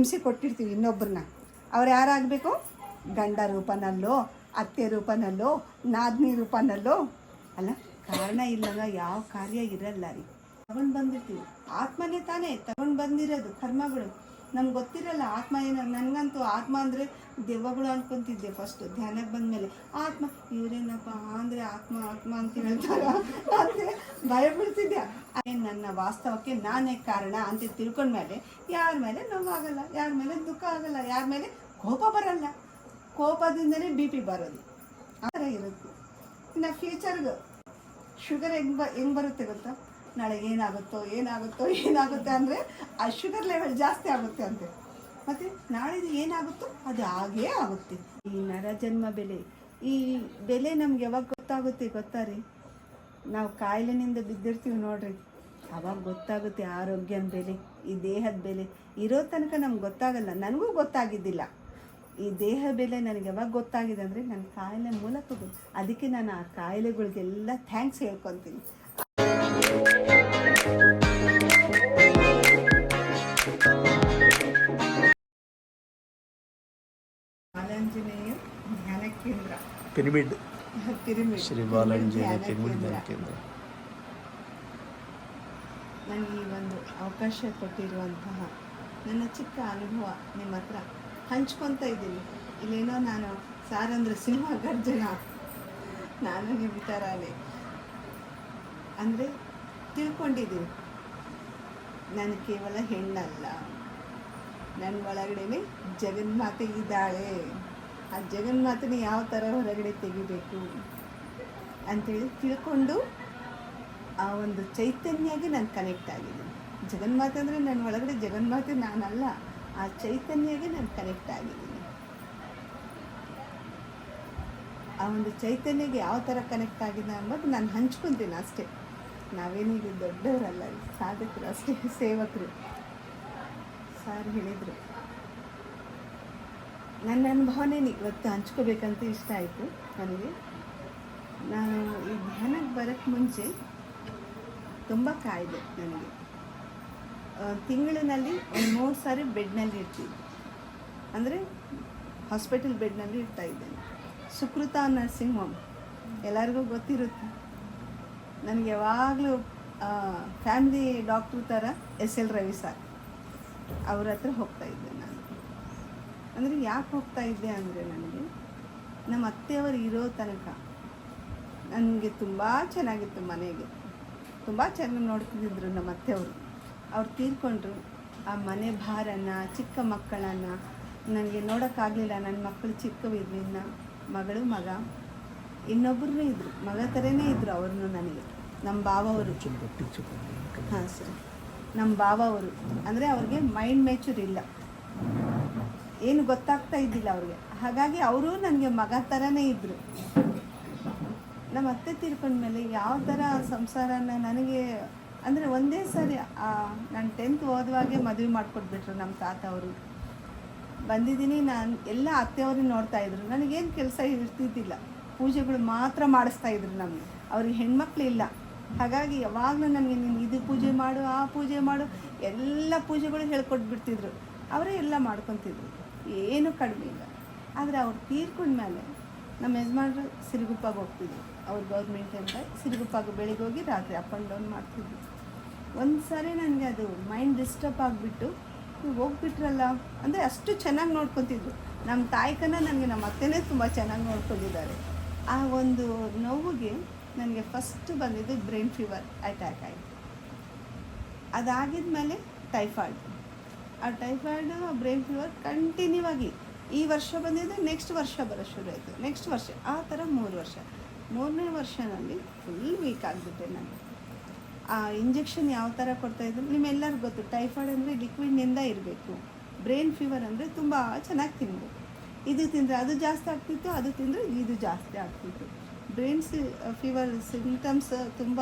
ಹಿಂಸೆ ಕೊಟ್ಟಿರ್ತೀವಿ ಇನ್ನೊಬ್ಬರನ್ನ. ಅವ್ರು ಯಾರಾಗಬೇಕು? ಗಂಡ ರೂಪನಲ್ಲೋ, ಅತ್ತೆ ರೂಪನಲ್ಲೋ, ನಾದಿನಿ ರೂಪನಲ್ಲೋ ಅಲ್ಲ. ಕಾರಣ ಇಲ್ಲದ ಯಾವ ಕಾರ್ಯ ಇರಲ್ಲ ರೀ. ತಗೊಂಡು ಬಂದಿರ್ತೀವಿ, ಆತ್ಮನೇ ತಾನೇ ತಗೊಂಡು ಬಂದಿರೋದು ಕರ್ಮಗಳು. ನಮ್ಗೆ ಗೊತ್ತಿರಲ್ಲ ಆತ್ಮ ಏನೋ. ನನಗಂತೂ ಆತ್ಮ ಅಂದರೆ ದೆವ್ವಗಳು ಅನ್ಕೊತಿದ್ದೆ ಫಸ್ಟು ಧ್ಯಾನಕ್ಕೆ ಬಂದಮೇಲೆ. ಆತ್ಮ ಇವರೇನಪ್ಪ ಅಂದರೆ ಆತ್ಮ ಆತ್ಮ ಅಂತ ಹೇಳ್ತಾರ ಅಂದರೆ ಭಯ ಬೀಳ್ತಿದ್ದೆ. ನನ್ನ ವಾಸ್ತವಕ್ಕೆ ನಾನೇ ಕಾರಣ ಅಂತ ತಿಳ್ಕೊಂಡ್ಮೇಲೆ ಯಾರ ಮೇಲೆ ನೋವಾಗಲ್ಲ, ಯಾರ ಮೇಲೆ ದುಃಖ ಆಗಲ್ಲ, ಯಾರ ಮೇಲೆ ಕೋಪ ಬರಲ್ಲ. ಕೋಪದಿಂದಲೇ BP ಬರೋದು ಆ ಥರ ಇರುತ್ತೆ. ಇನ್ನು ಫ್ಯೂಚರ್ಗೆ ಶುಗರ್ ಹೆಂಗೆ ಬರುತ್ತೆ ಗೊತ್ತಾ? ನಾಳೆ ಏನಾಗುತ್ತೋ ಅಂದರೆ ಆ ಶುಗರ್ ಲೆವೆಲ್ ಜಾಸ್ತಿ ಆಗುತ್ತೆ ಅಂತೆ. ಮತ್ತು ನಾಳಿದ್ದು ಏನಾಗುತ್ತೋ ಅದು ಹಾಗೇ ಆಗುತ್ತೆ. ಈ ನರಜನ್ಮ ಬೆಲೆ, ಈ ಬೆಲೆ ನಮ್ಗೆ ಯಾವಾಗ ಗೊತ್ತಾಗುತ್ತೆ ಗೊತ್ತಾ ರೀ? ನಾವು ಕಾಯಿಲೆನಿಂದ ಬಿದ್ದಿರ್ತೀವಿ ನೋಡ್ರಿ, ಆವಾಗ ಗೊತ್ತಾಗುತ್ತೆ ಆರೋಗ್ಯನ ಬೆಲೆ, ಈ ದೇಹದ ಬೆಲೆ. ಇರೋ ತನಕ ನಮ್ಗೆ ಗೊತ್ತಾಗಲ್ಲ. ನನಗೂ ಗೊತ್ತಾಗಿದ್ದಿಲ್ಲ ಈ ದೇಹ ಬೆಲೆ. ನನಗೆ ಯಾವಾಗ ಗೊತ್ತಾಗಿದೆ ಅಂದರೆ ನನ್ನ ಕಾಯಿಲೆ ಮೂಲಕ ಅದಕ್ಕೆ ನಾನು ಆ ಕಾಯಿಲೆಗಳಿಗೆಲ್ಲ ಥ್ಯಾಂಕ್ಸ್ ಹೇಳ್ಕೊತೀನಿ. ಬಾಲಾಂಜನೇಯ ಧ್ಯಾನ ಕೇಂದ್ರ, ಪಿರಮಿಡ್ ಶ್ರೀ ಬಾಲಾಂಜನೇಯ ಪಿರಮಿಡ್ ಧ್ಯಾನ ಕೇಂದ್ರ. ನನಗೆ ಈ ಒಂದು ಅವಕಾಶ ಕೊಟ್ಟಿರುವಂತಹ ನನ್ನ ಚಿಕ್ಕ ಅನುಭವ ನಿಮ್ಮ ಹತ್ರ ಹಂಚ್ಕೊತಾ ಇದ್ದೀನಿ. ಇಲ್ಲೇನೋ ನಾನು ಸಾರಂದ್ರೆ ಸಿನಿಮಾ ಗರ್ಜನ, ನಾನು ನಿಮ್ಮ ಥರನೇ ಅಂದರೆ ತಿಳ್ಕೊಂಡಿದ್ದೀನಿ. ನಾನು ಕೇವಲ ಹೆಣ್ಣಲ್ಲ, ನನ್ನ ಒಳಗಡೆ ಜಗನ್ಮಾತೆ ಇದ್ದಾಳೆ. ಆ ಜಗನ್ಮಾತೆನ ಯಾವ ಥರ ಹೊರಗಡೆ ತೆಗಿಬೇಕು ಅಂಥೇಳಿ ತಿಳ್ಕೊಂಡು ಆ ಒಂದು ಚೈತನ್ಯಗೆ ನಾನು ಕನೆಕ್ಟ್ ಆಗಿದ್ದೀನಿ. ಜಗನ್ಮಾತೆ ಅಂದರೆ ನನ್ನ ಒಳಗಡೆ ಜಗನ್ಮಾತೆ ನಾನಲ್ಲ, ಆ ಚೈತನ್ಯಗೆ ನಾನು ಕನೆಕ್ಟ್ ಆಗಿದ್ದೀನಿ. ಆ ಒಂದು ಚೈತನ್ಯಗೆ ಯಾವ ಥರ ಕನೆಕ್ಟ್ ಆಗಿದೆ ಅಂಬೋದು ನಾನು ಹಂಚ್ಕೊತೀನಿ ಅಷ್ಟೇ. ನಾವೇನೀಗ ದೊಡ್ಡವರಲ್ಲ, ಸಾಧಕರು ಅಷ್ಟೇ, ಸೇವಕರು. ಸಾರ್ ಹೇಳಿದರು, ನನ್ನ ಅನುಭವನೇ ಇವತ್ತು ಹಂಚ್ಕೋಬೇಕಂತ ಇಷ್ಟ ಆಯಿತು ನನಗೆ. ನಾನು ಈ ಧ್ಯಾನಕ್ಕೆ ಬರೋಕ್ಕೆ ಮುಂಚೆ ತುಂಬ ಕಾಯಿಲೆ ನನಗೆ. ತಿಂಗಳಿನಲ್ಲಿ ಒಂದು 3 ಸಾರಿ ಬೆಡ್ನಲ್ಲಿ ಇರ್ತಿದ್ದೆ, ಅಂದರೆ ಹಾಸ್ಪಿಟಲ್ ಬೆಡ್ನಲ್ಲಿ ಇರ್ತಾಯಿದ್ದೇನೆ. ಸುಕೃತ ನರ್ಸಿಂಗ್ ಹೋಮ್ ಎಲ್ಲರಿಗೂ ಗೊತ್ತಿರುತ್ತೆ. ನನಗೆ ಯಾವಾಗಲೂ ಫ್ಯಾಮಿಲಿ ಡಾಕ್ಟ್ರ್ ಥರ SL ರವಿ ಸರ್ ಅವ್ರ ಹತ್ರ ಹೋಗ್ತಾಯಿದ್ದೆ ನಾನು. ಅಂದರೆ ಯಾಕೆ ಹೋಗ್ತಾಯಿದ್ದೆ ಅಂದರೆ ನನಗೆ ನಮ್ಮ ಅತ್ತೆಯವರು ಇರೋ ತನಕ ನನಗೆ ತುಂಬ ಚೆನ್ನಾಗಿತ್ತು. ಮನೆಗೆ ತುಂಬ ಚೆನ್ನಾಗಿ ನೋಡ್ತಿದ್ದರು ನಮ್ಮ ಅತ್ತೆಯವರು. ಅವ್ರು ತೀರ್ಕೊಂಡ್ರು. ಆ ಮನೆ ಭಾರನ, ಚಿಕ್ಕ ಮಕ್ಕಳನ್ನು ನನಗೆ ನೋಡೋಕ್ಕಾಗಲಿಲ್ಲ. ನನ್ನ ಮಕ್ಕಳು ಚಿಕ್ಕವಿದ್ರು, ಇನ್ನು ಮಗಳು ಮಗ ಇನ್ನೊಬ್ಬರೂ ಇದ್ದರು, ಮಗ ಥರನೇ ಇದ್ದರು ಅವ್ರನ್ನೂ ನನಗೆ. ನಮ್ಮ ಬಾವವರು, ಹಾಂ ಸರ್, ನಮ್ಮ ಬಾವವರು ಅಂದರೆ ಅವ್ರಿಗೆ ಮೈಂಡ್ ಮೆಚೂರ್ ಇಲ್ಲ, ಏನು ಗೊತ್ತಾಗ್ತಾ ಇದ್ದಿಲ್ಲ ಅವ್ರಿಗೆ. ಹಾಗಾಗಿ ಅವರು ನನಗೆ ಮಗ ಥರನೇ ಇದ್ದರು. ನಮ್ಮ ಅತ್ತೆ ತೀರ್ಕೊಂಡ್ಮೇಲೆ ಯಾವ ಥರ ಸಂಸಾರನ ನನಗೆ ಅಂದರೆ ಒಂದೇ ಸಾರಿ ನಾನು 10th ಓದುವಾಗೆ ಮದುವೆ ಮಾಡಿಕೊಟ್ಬಿಟ್ರು ನಮ್ಮ ತಾತ ಅವರು. ಬಂದಿದ್ದೀನಿ ನಾನು, ಎಲ್ಲ ಅತ್ತೆಯವ್ರನ್ನ ನೋಡ್ತಾಯಿದ್ರು. ನನಗೇನು ಕೆಲಸ ಇರ್ತಿದ್ದಿಲ್ಲ, ಪೂಜೆಗಳು ಮಾತ್ರ ಮಾಡಿಸ್ತಾಯಿದ್ರು ನಮಗೆ. ಅವ್ರಿಗೆ ಹೆಣ್ಮಕ್ಳು ಇಲ್ಲ. ಹಾಗಾಗಿ ಯಾವಾಗಲೂ ನನಗೆ ನೀನು ಇದು ಪೂಜೆ ಮಾಡು, ಆ ಪೂಜೆ ಮಾಡು, ಎಲ್ಲ ಪೂಜೆಗಳು ಹೇಳ್ಕೊಟ್ಬಿಡ್ತಿದ್ರು. ಅವರೇ ಎಲ್ಲ ಮಾಡ್ಕೊತಿದ್ರು, ಏನೂ ಕಡಿಮೆ ಇಲ್ಲ. ಆದರೆ ಅವ್ರು ತೀರ್ಕೊಂಡ್ಮೇಲೆ ನಮ್ಮ ಯಜಮಾನ್ರು ಸಿರುಗುಪ್ಪಾಗ ಹೋಗ್ತಿದ್ರು. ಅವ್ರು ಗೌರ್ಮೆಂಟ್ ಅಂತ ಸಿರುಗುಪ್ಪಾಗ ಬೆಳಿಗ್ಗೆ ಹೋಗಿ ರಾತ್ರಿ ಅಪ್ ಆ್ಯಂಡ್ ಡೌನ್ ಮಾಡ್ತಿದ್ರು. ಒಂದು ಸಾರಿ ನನಗೆ ಅದು ಮೈಂಡ್ ಡಿಸ್ಟರ್ಬ್ ಆಗಿಬಿಟ್ಟು ಹೋಗ್ಬಿಟ್ರಲ್ಲ ಅಂದರೆ ಅಷ್ಟು ಚೆನ್ನಾಗಿ ನೋಡ್ಕೊತಿದ್ರು. ನಮ್ಮ ತಾಯಿಕನ ನನಗೆ ನಮ್ಮ ಅತ್ತೆನೇ ತುಂಬ ಚೆನ್ನಾಗಿ ನೋಡ್ಕೊಂಡಿದ್ದಾರೆ. ಆ ಒಂದು ನೋವಿಗೆ ನನಗೆ ಫಸ್ಟ್ ಬಂದಿದ್ದು ಬ್ರೈನ್ ಫೀವರ್ ಅಟ್ಯಾಕ್ ಆಯಿತು. ಅದಾಗಿದ್ಮೇಲೆ ಟೈಫಾಯ್ಡ್. ಆ ಟೈಫಾಯ್ಡು, ಬ್ರೈನ್ ಫೀವರ್ ಕಂಟಿನ್ಯೂ ಆಗಿ ಈ ವರ್ಷ ಬಂದಿದ್ದು ನೆಕ್ಸ್ಟ್ ವರ್ಷ ಬರೋ ಶುರು ಆಯಿತು. ನೆಕ್ಸ್ಟ್ ವರ್ಷ ಆ ಥರ 3 ವರ್ಷ. 3ನೇ ವರ್ಷನಲ್ಲಿ ಫುಲ್ ವೀಕ್ ಆಗಿಬಿಟ್ಟೆ ನಾನು. ಆ ಇಂಜೆಕ್ಷನ್ ಯಾವ ಥರ ಕೊಡ್ತಾಯಿದ್ರು ನಿಮ್ಮೆಲ್ಲರಿಗೂ ಗೊತ್ತು. ಟೈಫಾಯ್ಡ್ ಅಂದರೆ ಲಿಕ್ವಿಡ್ನಿಂದ ಇರಬೇಕು, ಬ್ರೈನ್ ಫೀವರ್ ಅಂದರೆ ತುಂಬ ಚೆನ್ನಾಗಿ ತಿನ್ನಬೇಕು. ಇದು ತಿಂದರೆ ಅದು ಜಾಸ್ತಿ ಆಗ್ತಿತ್ತು, ಅದು ತಿಂದರೆ ಇದು ಜಾಸ್ತಿ ಆಗ್ತಿತ್ತು. ಬ್ರೈನ್ ಫೀವರ್ ಸಿಂಟಮ್ಸ್ ತುಂಬ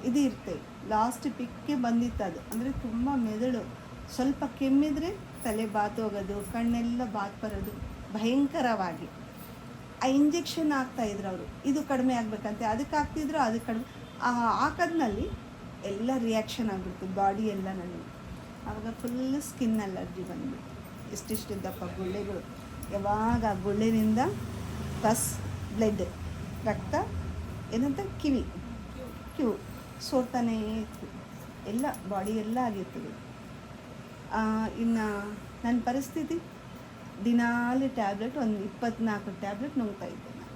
ಇದು ಇರ್ತವೆ. ಲಾಸ್ಟ್ ಪಿಕ್ಗೆ ಬಂದಿತ್ತು ಅದು. ಅಂದರೆ ತುಂಬ ಮೆದುಳು ಸ್ವಲ್ಪ ಕೆಮ್ಮಿದರೆ ತಲೆ ಬಾತೋಗೋದು, ಕಣ್ಣೆಲ್ಲ ಬಾತ್ ಬರೋದು ಭಯಂಕರವಾಗಿ. ಆ ಇಂಜೆಕ್ಷನ್ ಹಾಕ್ತಾಯಿದ್ರು ಅವರು, ಇದು ಕಡಿಮೆ ಆಗಬೇಕಂತೆ, ಅದಕ್ಕೆ ಹಾಕ್ತಿದ್ರು, ಅದು ಕಡಿಮೆ ಹಾಕೋದ್ನಲ್ಲಿ ಎಲ್ಲ ರಿಯಾಕ್ಷನ್ ಆಗಿಬಿಡ್ತು ಬಾಡಿ ಎಲ್ಲ ನನಗೆ. ಆವಾಗ ಫುಲ್ ಸ್ಕಿನ್ ಅಲರ್ಜಿ ಬಂದ್ಬಿಟ್ಟು ಇಷ್ಟಿಷ್ಟು ದಪ್ಪ ಗುಳ್ಳೆಗಳು. ಯಾವಾಗ ಆ ಗುಳ್ಳೆನಿಂದ ಪಸ್ ಬ್ಲಡ್ ರಕ್ತ ಏನಂತ ಕಿವಿ ಸೋರ್ತಾನೇ ಇತ್ತು, ಎಲ್ಲ ಬಾಡಿ ಎಲ್ಲ ಆಗಿರ್ತದೆ. ಇನ್ನು ನನ್ನ ಪರಿಸ್ಥಿತಿ ದಿನಾಲಿ ಟ್ಯಾಬ್ಲೆಟ್ ಒಂದು 24 ಟ್ಯಾಬ್ಲೆಟ್ ನುಂಗ್ತಾ ಇದ್ದೆ ನಾನು.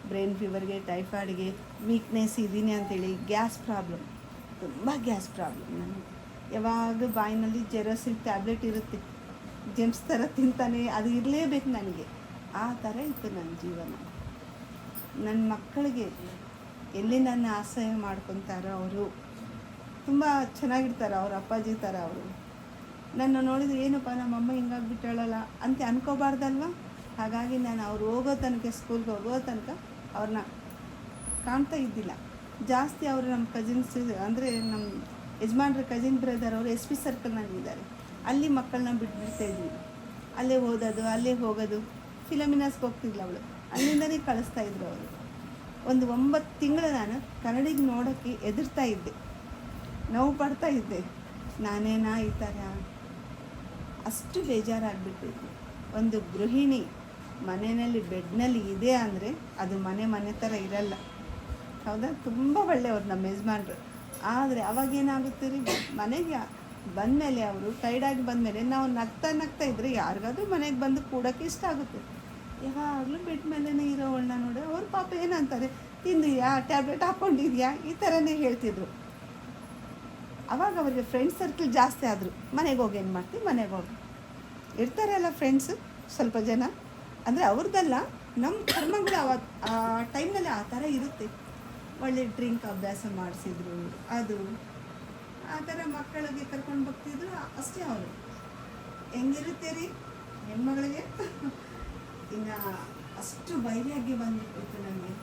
ಬ್ರೈನ್ ಫೀವರ್ಗೆ, ಟೈಫಾಯ್ಡ್ಗೆ, ವೀಕ್ನೆಸ್ ಇದ್ದೀನಿ ಅಂತೇಳಿ, ಗ್ಯಾಸ್ ಪ್ರಾಬ್ಲಮ್, ತುಂಬ ಗ್ಯಾಸ್ ಪ್ರಾಬ್ಲಮ್ ನನಗೆ. ಯಾವಾಗ ಬಾಯಿನಲ್ಲಿ ಜೆರೋಸಿಲ್ ಟ್ಯಾಬ್ಲೆಟ್ ಇರುತ್ತೆ, ಜೆಮ್ಸ್ ಥರ ತಿಂತಾನೆ, ಅದು ಇರಲೇಬೇಕು ನನಗೆ. ಆ ಥರ ಇತ್ತು ನನ್ನ ಜೀವನ. ನನ್ನ ಮಕ್ಕಳಿಗೆ ಎಲ್ಲಿ ನನ್ನ ಆಸೆ ಮಾಡ್ಕೊತಾರೋ ಅವರು ತುಂಬ ಚೆನ್ನಾಗಿರ್ತಾರೆ, ಅವ್ರ ಅಪ್ಪಾಜಿ ಥರ ಅವರು. ನನ್ನ ನೋಡಿದ್ರೆ ಏನಪ್ಪ ನಮ್ಮಮ್ಮ ಹಿಂಗಾಗ್ಬಿಟ್ಟಾಳಲ್ಲ ಅಂತ ಅನ್ಕೋಬಾರ್ದಲ್ವ. ಹಾಗಾಗಿ ನಾನು ಅವ್ರು ಹೋಗೋ ತನಕ, ಸ್ಕೂಲ್ಗೆ ಹೋಗೋ ತನಕ ಅವ್ರನ್ನ ಕಾಣ್ತಾ ಇದ್ದಿಲ್ಲ ಜಾಸ್ತಿ. ಅವರು ನಮ್ಮ ಕಸಿನ್ಸ್ ಅಂದರೆ ನಮ್ಮ ಯಜಮಾನ್ರ ಕಸಿನ್ ಬ್ರದರ್ ಅವರು SP ಸರ್ಕಲ್ನಲ್ಲಿದ್ದಾರೆ. ಅಲ್ಲಿ ಮಕ್ಕಳನ್ನ ಬಿಟ್ಬಿಡ್ತಾ ಇದ್ವಿ. ಅಲ್ಲೇ ಓದೋದು, ಅಲ್ಲೇ ಹೋಗೋದು. ಫಿಲಮಿನಾಸ್ಗೆ ಹೋಗ್ತಿದ್ಲ ಅವಳು, ಅಲ್ಲಿಂದನೇ ಕಳಿಸ್ತಾ ಇದ್ರು ಅವರು. ಒಂದು 9 ತಿಂಗಳು ನಾನು ಕನ್ನಡಿಗೆ ನೋಡೋಕ್ಕೆ ಎದುರ್ತಾ ಇದ್ದೆ, ನೋವು ಪಡ್ತಾ ಇದ್ದೆ. ನಾನೇನಾ ಈ ಥರ, ಅಷ್ಟು ಬೇಜಾರಾಗ್ಬಿಟ್ಟಿದ್ದೆ. ಒಂದು ಗೃಹಿಣಿ ಮನೆಯಲ್ಲಿ ಬೆಡ್ನಲ್ಲಿ ಇದೆ ಅಂದರೆ ಅದು ಮನೆ ಥರ ಇರಲ್ಲ, ಹೌದಾ? ತುಂಬ ಒಳ್ಳೆಯವ್ರು ನಮ್ಮ ಯಜಮಾನ್ರು. ಆದರೆ ಅವಾಗೇನಾಗುತ್ತೆ ರೀ, ಮನೆಗೆ ಬಂದಮೇಲೆ ಅವರು ಟೈರ್ಡಾಗಿ ಬಂದಮೇಲೆ ನಾವು ನಗ್ತಾ ಇದ್ದರೆ ಯಾರಿಗಾದ್ರೂ ಮನೆಗೆ ಬಂದು ಕೂಡೋಕ್ಕೆ ಇಷ್ಟ ಆಗುತ್ತೆ. ಯಾವಾಗಲೂ ಬೆಡ್ ಮೇಲೇ ಇರೋವಳನ್ನ ನೋಡಿ ಅವ್ರ ಪಾಪ ಏನಂತಾರೆ, ತಿಂದಿಯಾ, ಟ್ಯಾಬ್ಲೆಟ್ ಹಾಕ್ಕೊಂಡಿದ್ಯಾ, ಈ ಥರನೇ ಹೇಳ್ತಿದ್ರು. ಅವಾಗ ಅವ್ರಿಗೆ ಫ್ರೆಂಡ್ಸ್ ಸರ್ಕಲ್ ಜಾಸ್ತಿ ಆದರು. ಮನೆಗೆ ಹೋಗಿ ಏನು ಮಾಡ್ತೀವಿ, ಮನೆಗೆ ಹೋಗಿ ಇರ್ತಾರೆ ಅಲ್ಲ ಫ್ರೆಂಡ್ಸು ಸ್ವಲ್ಪ ಜನ. ಅಂದರೆ ಅವ್ರದ್ದಲ್ಲ, ನಮ್ಮ ಕರ್ಮಗಳು ಆ ಟೈಮ್ನಲ್ಲಿ ಆ ಥರ ಇರುತ್ತೆ. ಒಳ್ಳೆ ಡ್ರಿಂಕ್ ಅಭ್ಯಾಸ ಮಾಡಿಸಿದ್ರು, ಅದು ಆ ಥರ ಮಕ್ಕಳಿಗೆ ಕರ್ಕೊಂಡು ಬರ್ತಿದ್ರು ಅಷ್ಟೇ. ಅವರು ಹೆಂಗಿರುತ್ತೆ ರೀ ಹೆಣ್ಮಗಳಿಗೆ. ಇನ್ನು ಅಷ್ಟು ಬಯಲಾಗಿ ಬಂದುಬಿಟ್ಟಿತ್ತು ನನಗೆ,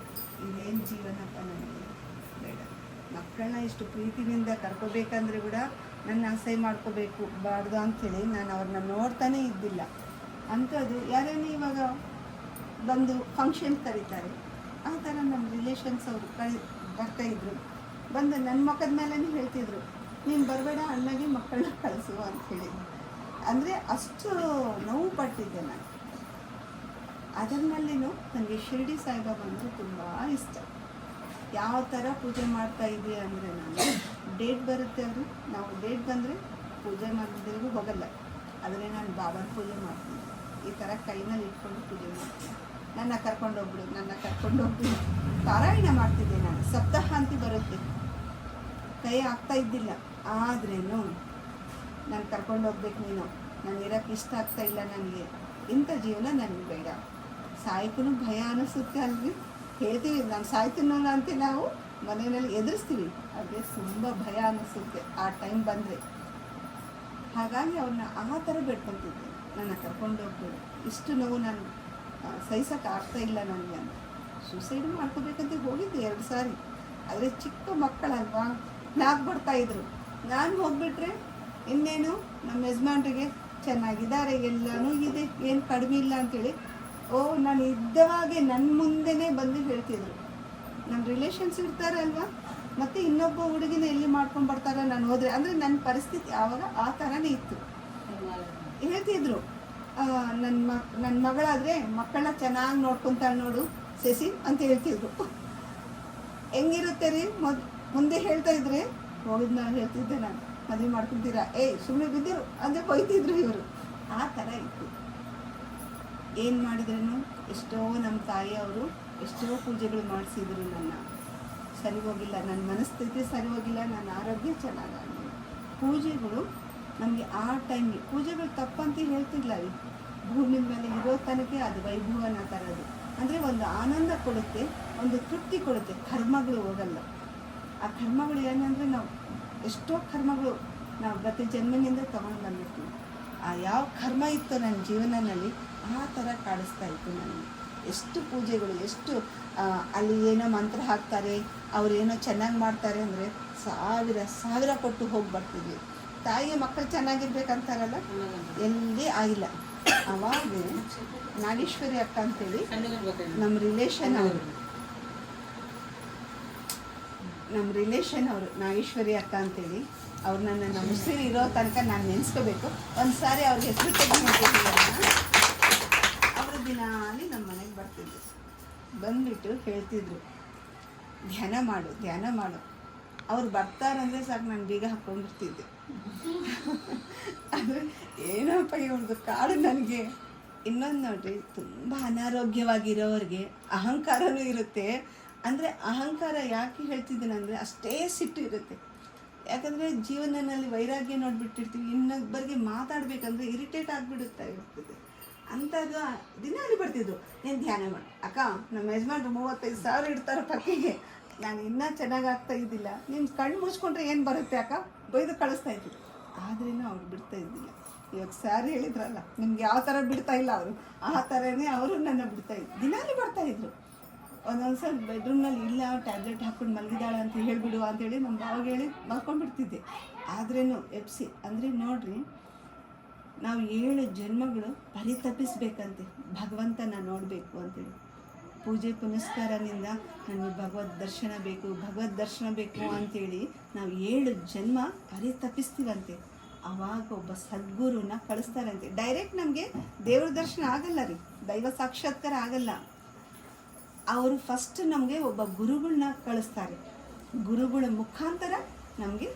ಇದೇನು ಜೀವನಪ್ಪ ನನಗೆ ಬೇಡ. ಮಕ್ಕಳನ್ನ ಇಷ್ಟು ಪ್ರೀತಿನಿಂದ ಕರ್ಕೋಬೇಕಂದ್ರೆ ಕೂಡ ನನ್ನ ಆಸೆ ಮಾಡ್ಕೋಬೇಕು ಬಾರ್ದು ಅಂಥೇಳಿ ನಾನು ಅವ್ರನ್ನ ನೋಡ್ತಾನೇ ಇದ್ದಿಲ್ಲ. ಅಂಥದ್ದು ಯಾರೇನು ಇವಾಗ ಬಂದು ಫಂಕ್ಷನ್ ಕರೀತಾರೆ, ಆ ಥರ ನಮ್ಮ ರಿಲೇಷನ್ಸ್ ಅವರು ಬರ್ತಾಯಿದ್ರು. ಬಂದು ನನ್ನ ಮಕ್ಕದ ಮೇಲೇ ಹೇಳ್ತಿದ್ರು, ನೀನು ಬರಬೇಡ, ಅಣ್ಣಗೆ ಮಕ್ಕಳನ್ನ ಕಳಿಸು ಅಂಥೇಳಿ. ಅಂದರೆ ಅಷ್ಟು ನೋವು ಪಟ್ಟಿದ್ದೆ ನಾನು. ಅದರಲ್ಲಿನೂ ನನಗೆ ಶಿರ್ಡಿ ಸಾಯಿಬಾಬಾ ಅಂದರೆ ತುಂಬ ಇಷ್ಟ. ಯಾವ ಥರ ಪೂಜೆ ಮಾಡ್ತಾ ಇದೆಯಾ ಅಂದರೆ, ನಾನು ಡೇಟ್ ಬರುತ್ತೆ ಅವರು, ನಾವು ಡೇಟ್ ಬಂದರೆ ಪೂಜೆ ಮಾಡಿದ್ರಿಗೂ ಹೋಗಲ್ಲ. ಆದರೆ ನಾನು ಬಾಬಾನ ಪೂಜೆ ಮಾಡ್ತೀನಿ, ಈ ಥರ ಕೈನಲ್ಲಿ ಇಟ್ಕೊಂಡು ಪೂಜೆ ಮಾಡ್ತೀನಿ. ನನ್ನ ಕರ್ಕೊಂಡೋಗ್ಬಿಡು ಪಾರಾಯಣ ಮಾಡ್ತಿದ್ದೆ ನಾನು. ಸಪ್ತಾಹ ಅಂತ ಬರುತ್ತೆ, ಕೈ ಆಗ್ತಾ ಇದ್ದಿಲ್ಲ. ಆದ್ರೇನು ನಾನು ಕರ್ಕೊಂಡೋಗ್ಬೇಕು, ನೀನು ನಾನು ಇರೋಕ್ಕೆ ಇಷ್ಟ ಆಗ್ತಾ ಇಲ್ಲ ನನಗೆ, ಇಂಥ ಜೀವನ ನನಗೆ ಬೇಡ. ಸಾಯ್ಕೂ ಭಯ ಅನ್ನಿಸುತ್ತೆ ಅಲ್ರಿ, ಹೇಳ್ತೀವಿ ನಾನು ಸಾಯ್ತೀನಲ್ಲ ಅಂತ ನಾವು ಮನೆಯಲ್ಲಿ ಎದುರಿಸ್ತೀವಿ, ಅದೇ ತುಂಬ ಭಯ ಅನ್ನಿಸುತ್ತೆ ಆ ಟೈಮ್ ಬಂದರೆ. ಹಾಗಾಗಿ ಅವ್ರನ್ನ ಆ ಥರ ಬೇಡ್ಕೊತಿದ್ದೆ, ನನ್ನ ಕರ್ಕೊಂಡೋಗ್ಬೇಡು, ಇಷ್ಟು ನೋವು ನಾನು ಸಹಿಸೋಕೆ ಆಗ್ತಾ ಇಲ್ಲ ನನಗೆ ಅಂತ. ಸೂಸೈಡ್ ಮಾಡ್ಕೋಬೇಕಂತ ಹೋಗಿದ್ದೆ 2 ಸಾರಿ. ಆದರೆ ಚಿಕ್ಕ ಮಕ್ಕಳಲ್ವಾ, ಬರ್ತಾಯಿದ್ರು. ನಾನು ಹೋಗ್ಬಿಟ್ರೆ ಇನ್ನೇನು ನಮ್ಮ ಯಜಮಾನ್ರಿಗೆ ಚೆನ್ನಾಗಿದ್ದಾರೆ, ಎಲ್ಲನೂ ಇದೆ, ಏನು ಕಡಿಮೆ ಇಲ್ಲ ಅಂಥೇಳಿ ನಾನು ಇದ್ದವಾಗೆ ನನ್ನ ಮುಂದೆನೇ ಬಂದು ಹೇಳ್ತಿದ್ರು. ನಮ್ಮ ರಿಲೇಷನ್ಸ್ ಇರ್ತಾರಲ್ವ, ಮತ್ತು ಇನ್ನೊಬ್ಬ ಹುಡುಗಿನ ಎಲ್ಲಿ ಮಾಡ್ಕೊಂಡು ಬರ್ತಾರೆ ನಾನು ಹೋದರೆ. ಅಂದರೆ ನನ್ನ ಪರಿಸ್ಥಿತಿ ಆವಾಗ ಆ ಥರನೇ ಇತ್ತು. ಹೇಳ್ತಿದ್ರು, ನನ್ನ ಮಗಳಾದರೆ ಮಕ್ಕಳನ್ನ ಚೆನ್ನಾಗಿ ನೋಡ್ಕೊತಾಳೆ ನೋಡು ಸೆಸಿ ಅಂತ ಹೇಳ್ತಿದ್ರು. ಹೆಂಗಿರುತ್ತೆ ರೀ, ಮುಂದೆ ಹೇಳ್ತಾ ಇದ್ರೆ ಹೋಗಿದ್ದು ನಾನು ಹೇಳ್ತಿದ್ದೆ, ನಾನು ಮದುವೆ ಮಾಡ್ಕೊತೀರಾ, ಸುಮ್ಮನೆ ಬಿದ್ದಿರು ಅಂದರೆ ಹೋಯ್ತಿದ್ರು ಇವರು. ಆ ಥರ ಇತ್ತು. ಏನು ಮಾಡಿದ್ರೂ ಎಷ್ಟೋ ನಮ್ಮ ತಾಯಿಯವರು ಎಷ್ಟೋ ಪೂಜೆಗಳು ಮಾಡಿಸಿದ್ರು. ನನ್ನ ಸರಿ ಹೋಗಿಲ್ಲ, ನನ್ನ ಮನಸ್ಥಿತಿ ಸರಿ ಹೋಗಿಲ್ಲ, ನನ್ನ ಆರೋಗ್ಯ ಚೆನ್ನಾಗಾಗಿಲ್ಲ. ಪೂಜೆಗಳು ನಮಗೆ ಆ ಟೈಮಿಗೆ ಪೂಜೆಗಳು ತಪ್ಪಂತ ಹೇಳ್ತಿಲ್ಲ ರೀ. ಭೂಮಿ ಮೇಲೆ ಇರೋ ತನಕ ಅದು ವೈಭವನ ತರೋದು. ಅಂದರೆ ಒಂದು ಆನಂದ ಕೊಡುತ್ತೆ, ಒಂದು ತೃಪ್ತಿ ಕೊಡುತ್ತೆ. ಕರ್ಮಗಳು ಹೋಗಲ್ಲ. ಆ ಕರ್ಮಗಳು ಏನಂದರೆ ನಾವು ಎಷ್ಟೋ ಕರ್ಮಗಳು ನಾವು ಗತ ಜನ್ಮನಿಂದ ತೊಗೊಂಡು ಬಂದಿರ್ತೀವಿ. ಆ ಯಾವ ಕರ್ಮ ಇತ್ತು ನನ್ನ ಜೀವನದಲ್ಲಿ ಆ ಥರ ಕಾಡಿಸ್ತಾ ಇತ್ತು ನನಗೆ. ಎಷ್ಟು ಪೂಜೆಗಳು, ಎಷ್ಟು ಅಲ್ಲಿ ಏನೋ ಮಂತ್ರ ಹಾಕ್ತಾರೆ, ಅವರೇನೋ ಚೆನ್ನಾಗಿ ಮಾಡ್ತಾರೆ ಅಂದರೆ ಸಾವಿರ ಕೊಟ್ಟು ಹೋಗಿ ಬರ್ತಿದ್ವಿ. ತಾಯಿಗೆ ಮಕ್ಕಳು ಚೆನ್ನಾಗಿರ್ಬೇಕಂತಾರಲ್ಲ, ಎಲ್ಲಿ ಆಗಿಲ್ಲ. ಅವಾಗ ನಾಗೇಶ್ವರಿ ಅಕ್ಕ ಅಂತೇಳಿ ನಮ್ಮ ರಿಲೇಷನ್ ಅವರು ನಾಗೇಶ್ವರಿ ಅಕ್ಕ ಅಂತೇಳಿ ಅವ್ರು ನನ್ನ ಮುಸ್ಲಿಂ ಇರೋ ತನಕ ನಾನು ನೆನೆಸ್ಕೋಬೇಕು. ಒಂದು ಸಾರಿ ಅವ್ರಿಗೆ ಹೆಸರು ತೆಗೆದು ಬಂದುಬಿಟ್ಟು ಹೇಳ್ತಿದ್ರು, ಧ್ಯಾನ ಮಾಡು ಧ್ಯಾನ ಮಾಡು. ಅವ್ರು ಬರ್ತಾರಂದರೆ ಸಾಕು ನಾನು ಬೀಗ ಹಾಕ್ಕೊಂಡ್ಬಿಡ್ತಿದ್ದೆ. ಅಂದರೆ ಏನಪ್ಪ ಇವ್ರದ್ದು ಕಾಡು ನನಗೆ. ಇನ್ನೊಂದು ನೋಡ್ರಿ, ತುಂಬ ಅನಾರೋಗ್ಯವಾಗಿರೋರಿಗೆ ಅಹಂಕಾರನೂ ಇರುತ್ತೆ. ಅಂದರೆ ಅಹಂಕಾರ ಯಾಕೆ ಹೇಳ್ತಿದ್ದೀನಂದರೆ ಅಷ್ಟೇ ಸಿಟ್ಟು ಇರುತ್ತೆ. ಯಾಕಂದರೆ ಜೀವನದಲ್ಲಿ ವೈರಾಗ್ಯ ನೋಡಿಬಿಟ್ಟಿರ್ತೀವಿ, ಇನ್ನೊಬ್ಬರಿಗೆ ಮಾತಾಡಬೇಕಂದ್ರೆ ಇರಿಟೇಟ್ ಆಗಿಬಿಡುತ್ತಾ ಇರ್ತದೆ. ಅಂಥದ್ದು ದಿನಾಲಿ ಬರ್ತಿದ್ದು, ನೀನು ಧ್ಯಾನ ಮಾಡು ಅಕ್ಕ, ನಮ್ಮ ಯಜಮಾನ್ರು 35,000 ಇಡ್ತಾರೆ ಪಕ್ಕಿಗೆ, ನಾನು ಇನ್ನೂ ಚೆನ್ನಾಗಿ ಆಗ್ತಾ ಇದ್ದಿಲ್ಲ, ನಿಮ್ಮ ಕಣ್ಣು ಮುಚ್ಕೊಂಡ್ರೆ ಏನು ಬರುತ್ತೆ ಅಕ್ಕ, ಬೈದು ಕಳಿಸ್ತಾ ಇದ್ದರು. ಆದ್ರೂ ಅವ್ರು ಬಿಡ್ತಾ ಇದ್ದಿಲ್ಲ. ಇವಾಗ ಸಾರ್ ಹೇಳಿದ್ರಲ್ಲ, ನಿಮ್ಗೆ ಯಾವ ಥರ ಬಿಡ್ತಾ ಇಲ್ಲ ಅವರು, ಆ ಥರನೇ ಅವರು ನನ್ನ ಬಿಡ್ತಾಯಿದ್ರು. ದಿನಾಲಿ ಬರ್ತಾಯಿದ್ರು. ಒಂದೊಂದು ಸಲ ಬೆಡ್ರೂಮ್ನಲ್ಲಿ ಇಲ್ಲ, ಟ್ಯಾಬ್ಲೆಟ್ ಹಾಕ್ಕೊಂಡು ಮಲಗಿದಾಳೆ ಅಂತ ಹೇಳಿಬಿಡು ಅಂತೇಳಿ ನಮ್ಮ ಭಾವಾಗ ಹೇಳಿ ಮಲ್ಕೊಂಡ್ಬಿಡ್ತಿದ್ದೆ. ಆದ್ರೂ ಎಪ್ಸಿ ಅಂದರೆ ನೋಡ್ರಿ, ನಾವು 7 ಜನ್ಮಗಳು ಪರಿತಪಿಸ್ಬೇಕಂತೆ ಭಗವಂತನ ನೋಡಬೇಕು ಅಂತೇಳಿ. ಪೂಜೆ ಪುನಸ್ಕಾರದಿಂದ ನನಗೆ ಭಗವದ್ ದರ್ಶನ ಬೇಕು ಅಂಥೇಳಿ ನಾವು 7 ಜನ್ಮ ಪರಿತಪಿಸ್ತೀವಂತೆ. ಆವಾಗ ಒಬ್ಬ ಸದ್ಗುರುನ ಕಳಿಸ್ತಾರಂತೆ. ಡೈರೆಕ್ಟ್ ನಮಗೆ ದೇವ್ರ ದರ್ಶನ ಆಗಲ್ಲ ರೀ, ದೈವ ಸಾಕ್ಷಾತ್ಕಾರ ಆಗಲ್ಲ. ಅವರು ಫಸ್ಟ್ ನಮಗೆ ಒಬ್ಬ ಗುರುಗಳನ್ನ ಕಳಿಸ್ತಾರೆ. ಗುರುಗಳ ಮುಖಾಂತರ ನಮಗೆ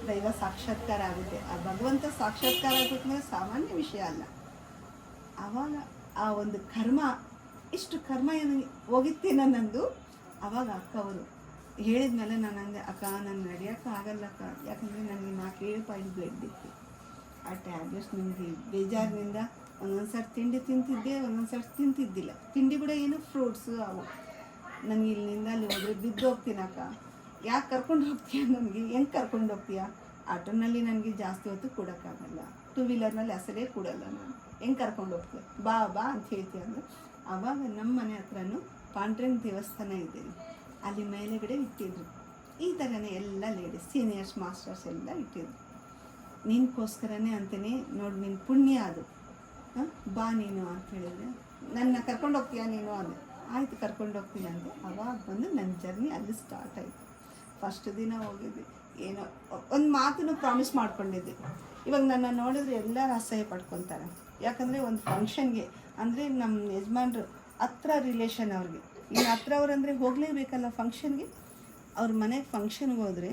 ದೈವ ಸಾಕ್ಷಾತ್ಕಾರ ಆಗುತ್ತೆ. ಆ ಭಗವಂತ ಸಾಕ್ಷಾತ್ಕಾರ ಆಗಬೇಕಂದ್ರೆ ಸಾಮಾನ್ಯ ವಿಷಯ ಅಲ್ಲ. ಆವಾಗ ಆ ಒಂದು ಕರ್ಮ, ಇಷ್ಟು ಕರ್ಮ ಏನು ಹೋಗಿತ್ತೇನೋ ನಂದು. ಆವಾಗ ಅಕ್ಕ ಅವರು ಹೇಳಿದ್ಮೇಲೆ ನಾನು ಅಂದೆ, ಅಕ್ಕ ನಾನು ನಡೆಯೋಕ್ಕೆ ಆಗಲ್ಲ ಅಕ್ಕ, ಯಾಕಂದರೆ ನನಗೆ 4-7 ಪಾಯಿಂಟ್ ಬ್ಲಡ್ ಬಿತ್ತು. ಆ ಟ್ಯಾಬ್ಲೆಟ್ಸ್ ನನಗೆ ಬೇಜಾರಿನಿಂದ ಒಂದೊಂದು ಸರ್ತಿ ತಿಂಡಿ ತಿಂತಿದ್ದೆ, ಒಂದೊಂದು ಸರ್ತಿ ತಿಂತಿದ್ದಿಲ್ಲ. ತಿಂಡಿ ಕೂಡ ಏನು ಫ್ರೂಟ್ಸು ಅವು. ನನಗೆ ಇಲ್ಲಿಂದ ಅಲ್ಲಿ ಹೋದರೆ ಬಿದ್ದು ಹೋಗ್ತೀನಿ ಅಕ್ಕ, ಯಾಕೆ ಕರ್ಕೊಂಡು ಹೋಗ್ತೀಯ, ನನಗೆ ಹೆಂಗೆ ಕರ್ಕೊಂಡು ಹೋಗ್ತೀಯ, ಆಟೋನಲ್ಲಿ ನನಗೆ ಜಾಸ್ತಿ ಹೊತ್ತು ಕೊಡೋಕ್ಕಾಗಲ್ಲ, 2 ವೀಲರ್ನಲ್ಲಿ ಅಸಲೇ ಕೊಡಲ್ಲ, ನಾನು ಹೆಂಗೆ ಕರ್ಕೊಂಡು ಹೋಗ್ತೀಯ, ಬಾ ಬಾ ಅಂತ ಹೇಳ್ತೀಯ ಅಂದ್ರೆ. ಆವಾಗ ನಮ್ಮ ಮನೆ ಹತ್ರನೂ ಪಾಂಡ್ರಂಗ ದೇವಸ್ಥಾನ ಇದೆ, ಅಲ್ಲಿ ಮೇಲೆಗಡೆ ಇಟ್ಟಿದ್ರು. ಈ ಥರನೇ ಎಲ್ಲ ಲೇಡೀಸ್ ಸೀನಿಯರ್ಸ್ ಮಾಸ್ಟರ್ಸ್ ಎಲ್ಲ ಇಟ್ಟಿದ್ರು. ನಿನಗೋಸ್ಕರನೇ ಅಂತಲೇ ನೋಡಿ, ನಿನ್ನ ಪುಣ್ಯ ಅದು, ಬಾ ನೀನು ಅಂತ ಹೇಳಿದ್ರೆ, ನನ್ನ ಕರ್ಕೊಂಡು ಹೋಗ್ತೀಯಾ ನೀನು ಅಂದೆ. ಆಯಿತು ಕರ್ಕೊಂಡು ಹೋಗ್ತೀನಿ ಅಂದೆ. ಆವಾಗ ಬಂದು ನನ್ನ ಜರ್ನಿ ಅಲ್ಲಿ ಸ್ಟಾರ್ಟ್ ಆಯಿತು. ಫಸ್ಟ್ ದಿನ ಹೋಗಿದ್ದೆ, ಏನೋ ಒಂದು ಮಾತನ್ನು ಪ್ರಾಮಿಸ್ ಮಾಡ್ಕೊಂಡಿದ್ದೆ. ಇವಾಗ ನನ್ನ ನೋಡಿದ್ರೆ ಎಲ್ಲರೂ ಅಸಹ್ಯ ಪಡ್ಕೊತಾರೆ. ಯಾಕಂದರೆ ಒಂದು ಫಂಕ್ಷನ್ಗೆ ಅಂದರೆ ನಮ್ಮ ಯಜಮಾನ್ರು ಹತ್ರ ರಿಲೇಷನ್ ಅವ್ರಿಗೆ, ಇನ್ನು ಹತ್ರ ಅವ್ರಂದರೆ ಹೋಗಲೇಬೇಕಲ್ಲ ಫಂಕ್ಷನ್ಗೆ. ಅವ್ರ ಮನೆಗೆ ಫಂಕ್ಷನ್ಗೆ ಹೋದರೆ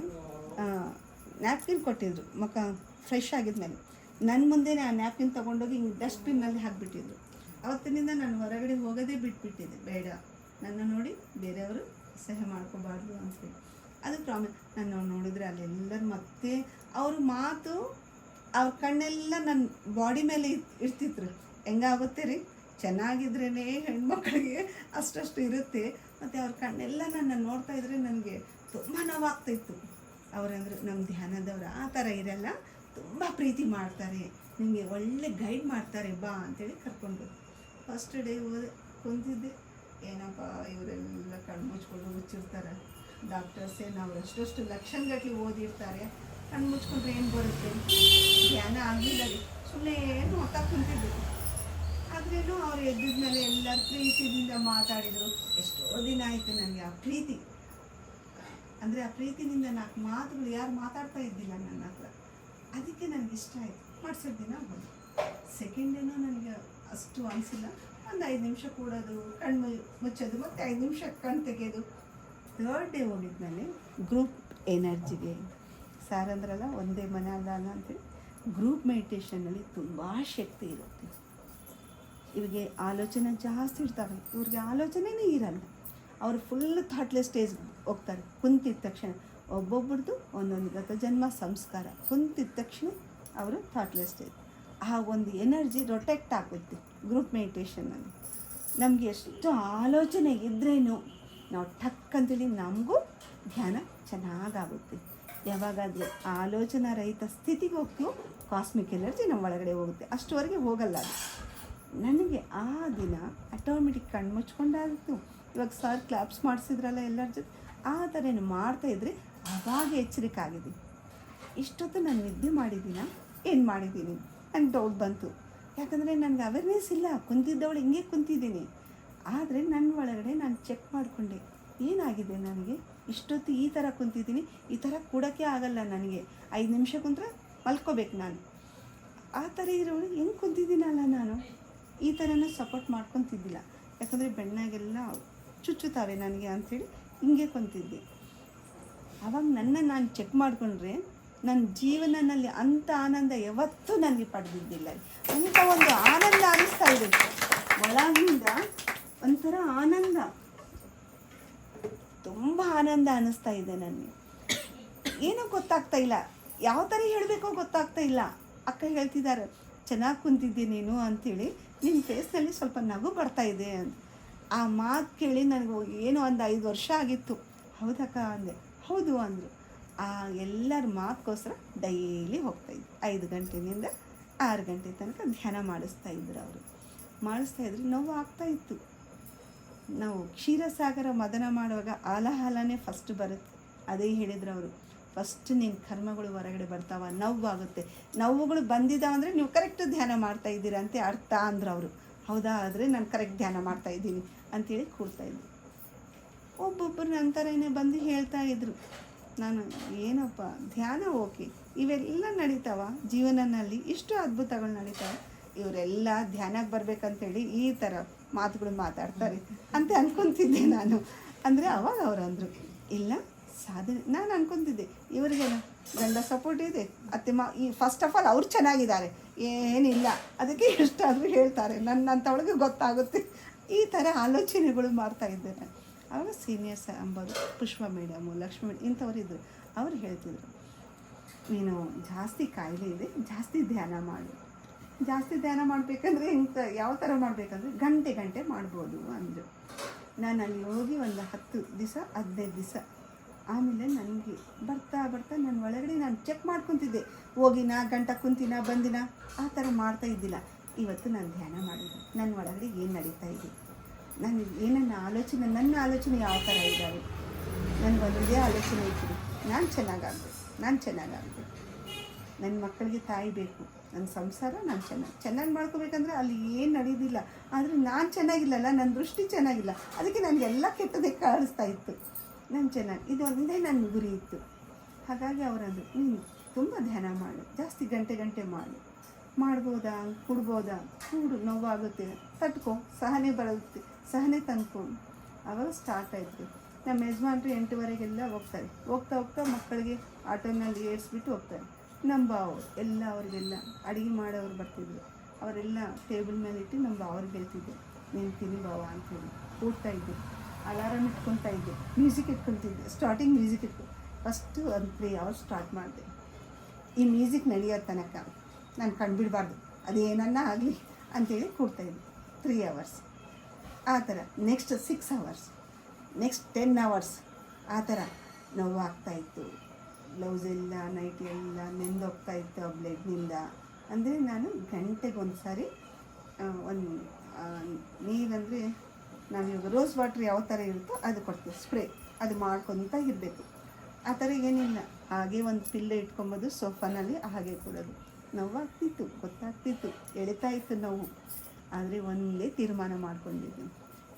ನ್ಯಾಪ್ಕಿನ್ ಕೊಟ್ಟಿದ್ರು, ಮುಖ ಫ್ರೆಶ್ ಆಗಿದ್ಮೇಲೆ ನನ್ನ ಮುಂದೆನೇ ಆ ನ್ಯಾಪ್ಕಿನ್ ತೊಗೊಂಡೋಗಿ ಹಿಂಗೆ ಡಸ್ಟ್ಬಿನ್ನಲ್ಲಿ ಹಾಕಿಬಿಟ್ಟಿದ್ರು. ಅವತ್ತಿನಿಂದ ನಾನು ಹೊರಗಡೆ ಹೋಗೋದೇ ಬಿಟ್ಬಿಟ್ಟಿದ್ದೆ, ಬೇಡ ನನ್ನ ನೋಡಿ ಬೇರೆಯವರು ಸಹ್ಯ ಮಾಡ್ಕೋಬಾರ್ದು ಅಂತೇಳಿ. ಅದು ಪ್ರಾಮಿಸ್. ನಾನು ನೋಡಿದ್ರೆ ಅಲ್ಲೆಲ್ಲರೂ ಮತ್ತೆ ಅವ್ರ ಮಾತು, ಅವ್ರ ಕಣ್ಣೆಲ್ಲ ನನ್ನ ಬಾಡಿ ಮೇಲೆ ಇರ್ತಿದ್ರು. ಹೆಂಗಾಗುತ್ತೆ ರೀ, ಚೆನ್ನಾಗಿದ್ರೇ ಹೆಣ್ಮಕ್ಳಿಗೆ ಅಷ್ಟಷ್ಟು ಇರುತ್ತೆ. ಮತ್ತು ಅವ್ರ ಕಣ್ಣೆಲ್ಲ ನನ್ನ ನೋಡ್ತಾ ಇದ್ರೆ ನನಗೆ ತುಂಬ ನೋವಾಗ್ತಾಯಿತ್ತು. ಅವರಂದ್ರೆ ನಮ್ಮ ಧ್ಯಾನದವ್ರು ಆ ಥರ ಇರಲ್ಲ, ತುಂಬ ಪ್ರೀತಿ ಮಾಡ್ತಾರೆ, ನಿಮಗೆ ಒಳ್ಳೆ ಗೈಡ್ ಮಾಡ್ತಾರೆ, ಬಾ ಅಂತೇಳಿ ಕರ್ಕೊಂಡು. ಫಸ್ಟ್ ಡೇ ಹೋದೆ, ಕುಂತಿದ್ದೆ, ಏನಪ್ಪ ಇವರೆಲ್ಲ ಕಣ್ಣು ಮುಚ್ಕೊಂಡು ಮುಚ್ಚಿರ್ತಾರೆ, ಡಾಕ್ಟರ್ಸೇ ನಾವು ಅಷ್ಟು ಲಕ್ಷಣಗಟ್ಟಲೆ ಓದಿರ್ತಾರೆ, ಕಣ್ಣು ಮುಚ್ಕೊಂಡ್ರೆ ಏನು ಬರುತ್ತೆ, ಧ್ಯಾನ ಆಗಿಲ್ಲ ರೀ, ಸುಮ್ಮನೆ ಏನು ಹೊತ್ತ ಕುಂತಿದ್ರು. ಆದ್ರೂ ಅವ್ರು ಎದ್ದಿದ್ಮೇಲೆ ಎಲ್ಲರ ಪ್ರೀತಿಯಿಂದ ಮಾತಾಡಿದರು. ಎಷ್ಟೋ ದಿನ ಆಯಿತು ನನಗೆ ಆ ಪ್ರೀತಿ, ಅಂದರೆ ಆ ಪ್ರೀತಿನಿಂದ 4 ಮಾತುಗಳು ಯಾರು ಮಾತಾಡ್ತಾ ಇದ್ದಿಲ್ಲ ನನ್ನ ಹತ್ರ. ಅದಕ್ಕೆ ನನಗೆ ಇಷ್ಟ ಆಯಿತು. ಮಾಡಿಸೋ ದಿನ ಬಂದು ಸೆಕೆಂಡ್ ಡೇನೂ ನನಗೆ ಅಷ್ಟು ಅನಿಸಿಲ್ಲ. ಒಂದು 5 ನಿಮಿಷ ಕೂಡೋದು, ಕಣ್ಣು ಮುಚ್ಚೋದು, ಮತ್ತು 5 ನಿಮಿಷ ಕಣ್ಣು ತೆಗೆಯೋದು. ಥರ್ಡ್ ಡೇ ಹೋಗಿದ್ಮೇಲೆ ಗ್ರೂಪ್ ಎನರ್ಜಿಗೆ ಸಾರ್ ಅಂದ್ರಲ್ಲ, ಒಂದೇ ಮನೆ ಅಲ್ಲ ಅಂತೇಳಿ ಗ್ರೂಪ್ ಮೆಡಿಟೇಷನ್ನಲ್ಲಿ ತುಂಬ ಶಕ್ತಿ ಇರುತ್ತೆ. ಇವಿಗೆ ಆಲೋಚನೆ ಜಾಸ್ತಿ ಇರ್ತವೆ, ಇವ್ರಿಗೆ ಆಲೋಚನೆನೇ ಇರಲ್ಲ. ಅವರು ಫುಲ್ ಥಾಟ್ಲೆಸ್ ಸ್ಟೇಜ್ ಹೋಗ್ತಾರೆ. ಕುಂತಿದ್ದ ತಕ್ಷಣ ಒಬ್ಬೊಬ್ರದ್ದು ಒಂದೊಂದು ಗತ ಜನ್ಮ ಸಂಸ್ಕಾರ, ಕುಂತಿದ್ದ ತಕ್ಷಣ ಅವರು ಥಾಟ್ಲೆಸ್ ಸ್ಟೇಜ್. ಆ ಒಂದು ಎನರ್ಜಿ ರೊಟೆಕ್ಟ್ ಆಗುತ್ತೆ ಗ್ರೂಪ್ ಮೆಡಿಟೇಷನ್ನಲ್ಲಿ. ನಮಗೆ ಎಷ್ಟು ಆಲೋಚನೆ ಇದ್ರೇನು ನಾವು ಟಕ್ ಅಂತೇಳಿ ನಮಗೂ ಧ್ಯಾನ ಚೆನ್ನಾಗಾಗುತ್ತೆ. ಯಾವಾಗಾದರೆ ಆಲೋಚನಾ ರಹಿತ ಸ್ಥಿತಿಗೆ ಹೋಗ್ತೀವೋ ಕಾಸ್ಮಿಕ್ ಎನರ್ಜಿ ನಮ್ಮ ಒಳಗಡೆ ಹೋಗುತ್ತೆ, ಅಷ್ಟುವರೆಗೆ ಹೋಗಲ್ಲ ಅದು. ನನಗೆ ಆ ದಿನ ಆಟೋಮೆಟಿಕ್ ಕಣ್ಣು ಮುಚ್ಕೊಂಡಾಗಿತ್ತು. ಇವಾಗ ಸರ್ ಕ್ಲಾಪ್ಸ್ ಮಾಡಿಸಿದ್ರಲ್ಲ ಎಲ್ಲರ ಜೊತೆ, ಆ ಥರ ಮಾಡ್ತಾಯಿದ್ರೆ ಆವಾಗ ಎಚ್ಚರಿಕೆ ಆಗಿದೆ. ಇಷ್ಟೊತ್ತು ನಾನು ನಿದ್ದೆ ಮಾಡಿದ್ದೀನ, ಏನು ಮಾಡಿದ್ದೀನಿ ನನಗೆ ಡೌಟ್ ಬಂತು. ಯಾಕಂದರೆ ನನಗೆ ಅವೇರ್ನೆಸ್ ಇಲ್ಲ, ಕುಂತಿದ್ದವಳು ಹಿಂಗೆ ಕುಂತಿದ್ದೀನಿ. ಆದರೆ ನನ್ನ ಒಳಗಡೆ ನಾನು ಚೆಕ್ ಮಾಡಿಕೊಂಡೆ, ಏನಾಗಿದೆ ನನಗೆ, ಇಷ್ಟೊತ್ತು ಈ ಥರ ಕುಂತಿದ್ದೀನಿ, ಈ ಥರ ಕೂಡೋಕ್ಕೆ ಆಗಲ್ಲ ನನಗೆ, 5 ನಿಮಿಷ ಕುಂತ್ರೆ ಮಲ್ಕೋಬೇಕು ನಾನು. ಆ ಥರ ಇರೋಳು ಹೆಂಗೆ ಕುಂತಿದ್ದೀನಲ್ಲ ನಾನು, ಈ ಥರನೂ ಸಪೋರ್ಟ್ ಮಾಡ್ಕೊತಿದ್ದಿಲ್ಲ. ಯಾಕಂದರೆ ಬೆಣ್ಣಾಗೆಲ್ಲ ಚುಚ್ಚುತ್ತಾವೆ ನನಗೆ ಅಂಥೇಳಿ ಹಿಂಗೆ ಕುಂತಿದ್ದೆ. ಆವಾಗ ನಾನು ಚೆಕ್ ಮಾಡಿಕೊಂಡ್ರೆ ನನ್ನ ಜೀವನದಲ್ಲಿ ಅಂಥ ಆನಂದ ಯಾವತ್ತೂ ನನಗೆ ಪಡೆದಿದ್ದಿಲ್ಲ. ಅಂಥ ಒಂದು ಆನಂದ ಅನ್ನಿಸ್ತಾ ಇದೆ ಒಳಗಿಂದ, ಒಂಥರ ಆನಂದ, ತುಂಬ ಆನಂದ ಅನ್ನಿಸ್ತಾ ಇದೆ ನನಗೆ. ಏನೋ ಗೊತ್ತಾಗ್ತಾ ಇಲ್ಲ, ಯಾವ ಥರ ಹೇಳಬೇಕೋ ಗೊತ್ತಾಗ್ತಾ ಇಲ್ಲ. ಅಕ್ಕ ಹೇಳ್ತಿದ್ದಾರೆ, ಚೆನ್ನಾಗಿ ಕುಂತಿದ್ದೆ ನೀನು ಅಂಥೇಳಿ, ನಿನ್ನ ಫೇಸ್ನಲ್ಲಿ ಸ್ವಲ್ಪ ನಗು ಬರ್ತಾ ಇದೆ ಅಂತ. ಆ ಮಾತು ಕೇಳಿ ನನಗೆ ಏನೋ ಒಂದು 5 ವರ್ಷ ಆಗಿತ್ತು. ಹೌದಕ್ಕ ಅಂದೆ. ಹೌದು ಅಂದರು. ಆ ಎಲ್ಲರ ಮಾತುಗೋಸ್ಕರ ಡೈಲಿ ಹೋಗ್ತಾಯಿದ್ದೆ. 5 ಗಂಟೆಯಿಂದ 6 ಗಂಟೆ ತನಕ ಧ್ಯಾನ ಮಾಡಿಸ್ತಾಯಿದ್ರು ಅವರು. ಮಾಡಿಸ್ತಾಯಿದ್ರು, ನೋವು ಆಗ್ತಾಯಿತ್ತು. ನಾವು ಕ್ಷೀರಸಾಗರ ಮದನ ಮಾಡುವಾಗ ಆಲಹಾಲನೇ ಫಸ್ಟ್ ಬರುತ್ತೆ. ಅದೇ ಹೇಳಿದ್ರು ಅವರು, ಫಸ್ಟ್ ನಿನ್ನ ಕರ್ಮಗಳು ಹೊರಗಡೆ ಬರ್ತಾವ, ನೋವಾಗುತ್ತೆ. ನೋವುಗಳು ಬಂದಿದ್ದಾವೆ ಅಂದರೆ ನೀವು ಕರೆಕ್ಟ್ ಧ್ಯಾನ ಮಾಡ್ತಾ ಇದ್ದೀರಾ ಅಂತ ಅರ್ಥ ಅಂದರು ಅವರು. ಹೌದಾ, ಆದರೆ ನಾನು ಕರೆಕ್ಟ್ ಧ್ಯಾನ ಮಾಡ್ತಾಯಿದ್ದೀನಿ ಅಂಥೇಳಿ ಕೂಡ್ತಾಯಿದ್ದೆ. ಒಬ್ಬೊಬ್ಬರು ನಂತರನೇ ಬಂದು ಹೇಳ್ತಾ ಇದ್ರು. ನಾನು ಏನಪ್ಪ ಧ್ಯಾನ ಓಕೆ, ಇವೆಲ್ಲ ನಡೀತಾವ ಜೀವನದಲ್ಲಿ, ಇಷ್ಟು ಅದ್ಭುತಗಳು ನಡೀತಾವೆ, ಇವರೆಲ್ಲ ಧ್ಯಾನಕ್ಕೆ ಬರ್ಬೇಕಂತೇಳಿ ಈ ಥರ ಮಾತುಗಳು ಮಾತಾಡ್ತಾರೆ ಅಂತ ಅನ್ಕೊತಿದ್ದೆ ನಾನು. ಅಂದರೆ ಅವಾಗ ಅವ್ರು ಅಂದರು, ಇಲ್ಲ ಸಾಧನೆ. ನಾನು ಅನ್ಕೊತಿದ್ದೆ ಇವರಿಗೆಲ್ಲ ಗಂಡ ಸಪೋರ್ಟ್ ಇದೆ, ಅತ್ತೆ ಈ ಫಸ್ಟ್ ಆಫ್ ಆಲ್ ಅವ್ರು ಚೆನ್ನಾಗಿದ್ದಾರೆ, ಏನಿಲ್ಲ, ಅದಕ್ಕೆ ಎಷ್ಟಾದರೂ ಹೇಳ್ತಾರೆ, ನನ್ನಂಥವಳಿಗೆ ಗೊತ್ತಾಗುತ್ತೆ, ಈ ಥರ ಆಲೋಚನೆಗಳು ಮಾಡ್ತಾಯಿದ್ದೆ ನಾನು. ಆವಾಗ ಸೀನಿಯರ್ಸ್ ಅಂಬೋದು ಪುಷ್ಪ ಮೇಡಮು, ಲಕ್ಷ್ಮಿ ಮೇಡಮ್ ಇಂಥವ್ರಿದ್ದರು. ಅವ್ರು ಹೇಳ್ತಿದ್ರು, ನೀನು ಜಾಸ್ತಿ ಕಾಯಿಲೆ ಇದೆ, ಜಾಸ್ತಿ ಧ್ಯಾನ ಮಾಡು. ಜಾಸ್ತಿ ಧ್ಯಾನ ಮಾಡಬೇಕಂದ್ರೆ ಯಾವ ಥರ ಮಾಡಬೇಕಂದ್ರೆ ಗಂಟೆ ಮಾಡ್ಬೋದು ಅಂದರು. ನಾನು ಅಲ್ಲಿ ಹೋಗಿ ಒಂದು 10 ದಿವಸ 15 ದಿವಸ ಆಮೇಲೆ ನನಗೆ ಬರ್ತಾ ನನ್ನ ಒಳಗಡೆ ನಾನು ಚೆಕ್ ಮಾಡ್ಕೊತಿದ್ದೆ. ಹೋಗಿನ ಗಂಟೆ ಕುಂತಿನ ಬಂದಿನ ಆ ಥರ ಮಾಡ್ತಾ ಇದ್ದಿಲ್ಲ. ಇವತ್ತು ನಾನು ಧ್ಯಾನ ಮಾಡಿದೆ, ನನ್ನ ಒಳಗಡೆ ಏನು ನಡೀತಾ ಇದೆ, ನಾನು ಏನನ್ನ ನನ್ನ ಆಲೋಚನೆ ಯಾವ ಥರ ಇದ್ದಾವೆ, ನನಗೊಂದೇ ಆಲೋಚನೆ ಇತ್ತು, ನಾನು ಚೆನ್ನಾಗಾಗಬೇಕು, ನನ್ನ ಮಕ್ಕಳಿಗೆ ತಾಯಿ ಬೇಕು, ನನ್ನ ಸಂಸಾರ ನಾನು ಚೆನ್ನಾಗಿ ಮಾಡ್ಕೋಬೇಕಂದ್ರೆ ಅಲ್ಲಿ ಏನು ನಡೆಯೋದಿಲ್ಲ. ಆದರೆ ನಾನು ಚೆನ್ನಾಗಿಲ್ಲಲ್ಲ, ನನ್ನ ದೃಷ್ಟಿ ಚೆನ್ನಾಗಿಲ್ಲ, ಅದಕ್ಕೆ ನನಗೆಲ್ಲ ಕೆಟ್ಟದೇ ಕಾಣಿಸ್ತಾ ಇತ್ತು. ನಾನು ಇದು ಒಂದೇ ನನ್ನ ಗುರಿ ಇತ್ತು. ಹಾಗಾಗಿ ಅವರಂದು ನೀನು ತುಂಬ ಧ್ಯಾನ ಮಾಡು, ಜಾಸ್ತಿ ಗಂಟೆ ಮಾಡ್ಬೋದಾ, ಕೂಡು, ನೋವಾಗುತ್ತೆ, ತಟ್ಕೊ, ಸಹನೆ ಬರುತ್ತೆ, ಸಹನೆ ತಂದ್ಕೊಂಡು. ಆವಾಗ ಸ್ಟಾರ್ಟ್ ಆಯಿತು. ನಮ್ಮ ಯಜಮಾನ್ರು 8:15 ಹೋಗ್ತಾರೆ. ಹೋಗ್ತಾ ಮಕ್ಕಳಿಗೆ ಆಟೋನಲ್ಲಿ ಏರಿಸ್ಬಿಟ್ಟು ಹೋಗ್ತಾರೆ. ನಮ್ಮ ಬಾವು ಎಲ್ಲ ಅವರಿಗೆಲ್ಲ ಅಡುಗೆ ಮಾಡೋರು ಬರ್ತಿದ್ರು. ಅವರೆಲ್ಲ ಟೇಬಲ್ ಮೇಲೆ ಇಟ್ಟು ನಮ್ಮ ಬಾವ್ರಿಗೆ ಹೇಳ್ತಿದ್ದೆ, ನೀನು ತಿನ್ನಿ ಬಾವ ಅಂತೇಳಿ ಕೂಡ್ತಾ ಇದ್ದೆ. ಅಲಾರಾಮ್ ಇಟ್ಕೊತಾ ಇದ್ದೆ, ಮ್ಯೂಸಿಕ್ ಇಟ್ಕೊತಿದ್ದೆ. ಸ್ಟಾರ್ಟಿಂಗ್ ಮ್ಯೂಸಿಕ್ ಫಸ್ಟು ಒಂದು 3 hours ಸ್ಟಾರ್ಟ್ ಮಾಡಿದೆ. ಈ ಮ್ಯೂಸಿಕ್ ನಡೆಯೋ ತನಕ ನಾನು ಕಂಡುಬಿಡಬಾರ್ದು, ಅದೇನನ್ನ ಆಗಲಿ ಅಂಥೇಳಿ ಕೂಡ್ತಾಯಿದ್ದೆ 3 hours. ಆ ಥರ ನೆಕ್ಸ್ಟ್ 6 hours, ನೆಕ್ಸ್ಟ್ 10 hours ಆ ಥರ ನೋವಾಗ್ತಾಯಿತ್ತು. ಬ್ಲೌಸ್ ಎಲ್ಲ ನೈಟಿ ಎಲ್ಲ ನೆಂದೋಗ್ತಾಯಿತ್ತು ಆ ಬ್ಲಡ್ನಿಂದ. ಅಂದರೆ ನಾನು ಗಂಟೆಗೊಂದು ಸಾರಿ ಒಂದು ನೀರಂದರೆ ನಾವು ಇವಾಗ ರೋಸ್ ವಾಟ್ರ್ ಯಾವ ಥರ ಇರುತ್ತೋ ಅದು ಕೊಡ್ತೀವಿ, ಸ್ಪ್ರೇ, ಅದು ಮಾಡ್ಕೊತ ಇರಬೇಕು. ಆ ಥರ ಏನಿಲ್ಲ, ಹಾಗೆ ಒಂದು ಪಿಲ್ಲೆ ಇಟ್ಕೊಬೋದು ಸೋಫಾನಲ್ಲಿ, ಹಾಗೆ ಕೊಡೋದು. ನೋವಾಗ್ತಿತ್ತು, ಗೊತ್ತಾಗ್ತಿತ್ತು, ಎಳಿತಾ ಇತ್ತು ನೋವು. ಆದರೆ ಒಂದೇ ತೀರ್ಮಾನ ಮಾಡ್ಕೊಂಡಿದ್ದೀನಿ,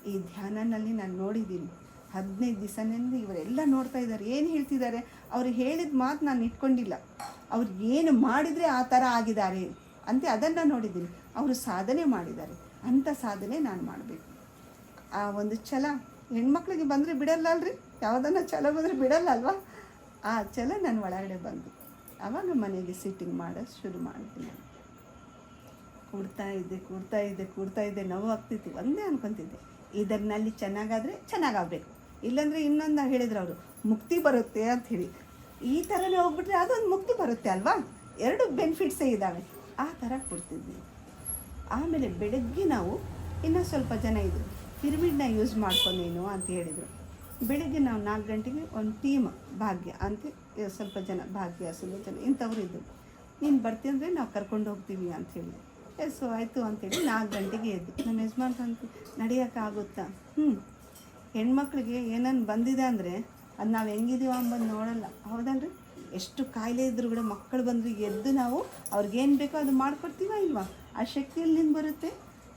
ಈ ಧ್ಯಾನನಲ್ಲಿ ನಾನು ನೋಡಿದ್ದೀನಿ 15 ದಿವಸದಿಂದ ಇವರೆಲ್ಲ ನೋಡ್ತಾ ಇದ್ದಾರೆ, ಏನು ಹೇಳ್ತಿದ್ದಾರೆ, ಅವ್ರು ಹೇಳಿದ ಮಾತು ನಾನು ಇಟ್ಕೊಂಡಿಲ್ಲ, ಅವ್ರು ಏನು ಮಾಡಿದರೆ ಆ ಥರ ಆಗಿದ್ದಾರೆ ಅಂತ ಅದನ್ನು ನೋಡಿದ್ದೀನಿ. ಅವರು ಸಾಧನೆ ಮಾಡಿದ್ದಾರೆ, ಅಂಥ ಸಾಧನೆ ನಾನು ಮಾಡಬೇಕು. ಆ ಒಂದು ಛಲ ಹೆಣ್ಮಕ್ಳಿಗೆ ಬಂದರೆ ಬಿಡಲ್ಲ ಅಲ್ರಿ, ಯಾವುದನ್ನು ಛಲ ಬಂದರೆ ಬಿಡಲ್ಲ ಅಲ್ವಾ, ಆ ಛಲ ನನ್ನ ಒಳಗಡೆ ಬಂದು ಆವಾಗ ಮನೆಗೆ ಸಿಟ್ಟಿಂಗ್ ಮಾಡೋದು ಶುರು ಮಾಡಿದ್ದೀನಿ. ಕೂಡ್ತಾ ಇದ್ದೆ ನೋವು ಆಗ್ತಿತ್ತು. ಒಂದೇ ಅನ್ಕೊತಿದ್ದೆ, ಇದರಲ್ಲಿ ಚೆನ್ನಾಗಾದರೆ ಚೆನ್ನಾಗಾಗಬೇಕು, ಇಲ್ಲಾಂದರೆ ಇನ್ನೊಂದು ಹೇಳಿದ್ರು ಅವರು, ಮುಕ್ತಿ ಬರುತ್ತೆ ಅಂಥೇಳಿ. ಈ ಥರನೇ ಹೋಗ್ಬಿಟ್ರೆ ಅದೊಂದು ಮುಕ್ತಿ ಬರುತ್ತೆ ಅಲ್ವಾ, 2 ಬೆನಿಫಿಟ್ಸೇ ಇದ್ದಾವೆ. ಆ ಥರ ಕೊಡ್ತಿದ್ವಿ. ಆಮೇಲೆ ಬೆಳಗ್ಗೆ ನಾವು ಇನ್ನೂ ಸ್ವಲ್ಪ ಜನ ಇದ್ದರು, ಪಿರಮಿಡ್ನ ಯೂಸ್ ಮಾಡ್ಕೊಂಡೇನು ಅಂತ ಹೇಳಿದರು. ಬೆಳಗ್ಗೆ ನಾವು 4 ಗಂಟೆಗೆ ಒಂದು ಟೀಮ್ ಭಾಗ್ಯ ಅಂತ ಸ್ವಲ್ಪ ಜನ, ಭಾಗ್ಯ ಸುಲೋಚನ ಇಂಥವ್ರು ಇದ್ದರು. ನೀನು ಬರ್ತೀಯಂದರೆ ನಾವು ಕರ್ಕೊಂಡು ಹೋಗ್ತೀವಿ ಅಂಥೇಳಿ. ಸೊ ಆಯಿತು ಅಂಥೇಳಿ 4 ಗಂಟೆಗೆ ಎದ್ದು ನಮ್ಮ ಯಜಮಾನ್ ಅಂತ ನಡೆಯೋಕ್ಕಾಗುತ್ತಾ, ಹೆಣ್ಮಕ್ಳಿಗೆ ಏನನ್ನು ಬಂದಿದೆ ಅಂದರೆ ಅದು ನಾವು ಹೆಂಗಿದೀವ ಅಂಬಂದು ನೋಡಲ್ಲ, ಹೌದಲ್ರಿ. ಎಷ್ಟು ಕಾಯಿಲೆ ಇದ್ದರೂ ಕೂಡ ಮಕ್ಕಳು ಬಂದರೂ ಎದ್ದು ನಾವು ಅವ್ರಿಗೇನು ಬೇಕೋ ಅದು ಮಾಡಿಕೊಡ್ತೀವ ಇಲ್ವಾ. ಆ ಶಕ್ತಿ ಎಲ್ಲಿಂದ ಬರುತ್ತೆ,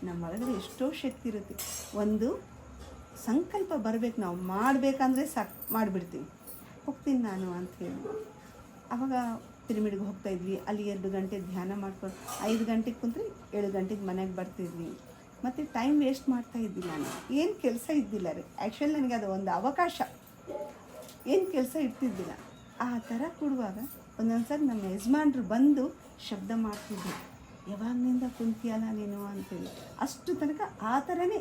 ನಮ್ಮ ಒಳಗಡೆ ಎಷ್ಟೋ ಶಕ್ತಿ ಇರುತ್ತೆ. ಒಂದು ಸಂಕಲ್ಪ ಬರಬೇಕು, ನಾವು ಮಾಡಬೇಕಂದ್ರೆ ಸಾಕು ಮಾಡಿಬಿಡ್ತೀವಿ. ಹೋಗ್ತೀನಿ ನಾನು ಅಂಥೇಳಿ ಆವಾಗ ಪಿರಮಿಡ್ಗೆ ಹೋಗ್ತಾಯಿದ್ವಿ. ಅಲ್ಲಿ 2 ಗಂಟೆ ಧ್ಯಾನ ಮಾಡ್ಕೊಂಡು 5 ಗಂಟೆಗೆ ಕುಂತ್ರೆ 7 ಗಂಟೆಗೆ ಮನೆಗೆ ಬರ್ತಿದ್ವಿ. ಮತ್ತು ಟೈಮ್ ವೇಸ್ಟ್ ಮಾಡ್ತಾ ಇದ್ದಿಲ್ಲ ನಾನು. ಏನು ಕೆಲಸ ಇದ್ದಿಲ್ಲ ರೀ, ಆ್ಯಕ್ಚುಲಿ ನನಗೆ ಅದು ಒಂದು ಅವಕಾಶ, ಏನು ಕೆಲಸ ಇರ್ತಿದ್ದಿಲ್ಲ. ಆ ಥರ ಕೊಡುವಾಗ ಒಂದೊಂದು ಸರಿ ನಮ್ಮ ಯಜಮಾನ್ರು ಬಂದು ಶಬ್ದ ಮಾಡ್ತಿದ್ರು, ಯಾವಾಗಲಿಂದ ಕುಂತಿಯಲ್ಲ ನೀನು ಅಂತೇಳಿ. ಅಷ್ಟು ತನಕ ಆ ಥರನೇ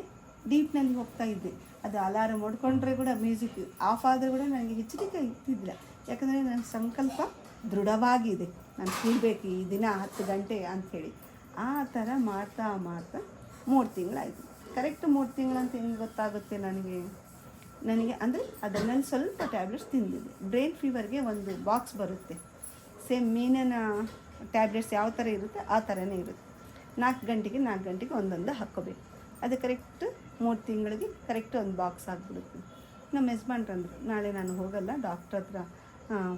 ಡೀಪ್ನಲ್ಲಿ ಹೋಗ್ತಾ ಇದ್ದೆ. ಅದು ಅಲಾರಾಮ್ ಹೊಡ್ಕೊಂಡ್ರೆ ಕೂಡ ಮ್ಯೂಸಿಕ್ ಆಫ್ ಆದರೆ ಕೂಡ ನನಗೆ ಎಚ್ಚರಿಕೆ ಇರ್ತಿದ್ದಿಲ್ಲ. ಯಾಕಂದರೆ ನನ್ನ ಸಂಕಲ್ಪ ದೃಢವಾಗಿದೆ, ನಾನು ಕೂಡಬೇಕು ಈ ದಿನ 10 ಗಂಟೆ ಅಂಥೇಳಿ. ಆ ಥರ ಮಾಡ್ತಾ ಮಾಡ್ತಾ 3 ತಿಂಗಳಾಯಿತು. ಕರೆಕ್ಟ್ 3 ತಿಂಗಳಂತ ಹೆಂಗೆ ಗೊತ್ತಾಗುತ್ತೆ ನನಗೆ ಅಂದರೆ ಅದನ್ನಲ್ಲಿ ಸ್ವಲ್ಪ ಟ್ಯಾಬ್ಲೆಟ್ಸ್ ತಿಂದಿದ್ದೆ. ಬ್ರೈನ್ ಫೀವರ್ಗೆ ಒಂದು ಬಾಕ್ಸ್ ಬರುತ್ತೆ, ಸೇಮ್ ಮೀನಿನ ಟ್ಯಾಬ್ಲೆಟ್ಸ್ ಯಾವ ಥರ ಇರುತ್ತೆ ಆ ಥರನೇ ಇರುತ್ತೆ. 4 ಗಂಟೆಗೆ ಒಂದೊಂದು ಹಾಕ್ಕೋಬೇಕು. ಅದು ಕರೆಕ್ಟ್ 3 ತಿಂಗಳಿಗೆ ಕರೆಕ್ಟ್ ಒಂದು ಬಾಕ್ಸ್ ಆಗಿಬಿಡುತ್ತೆ. ನಮ್ಮ ಯಜಮಾನ್ರು ಅಂದರು, ನಾಳೆ ನಾನು ಹೋಗಲ್ಲ, ಡಾಕ್ಟ್ರ್ ಹತ್ರ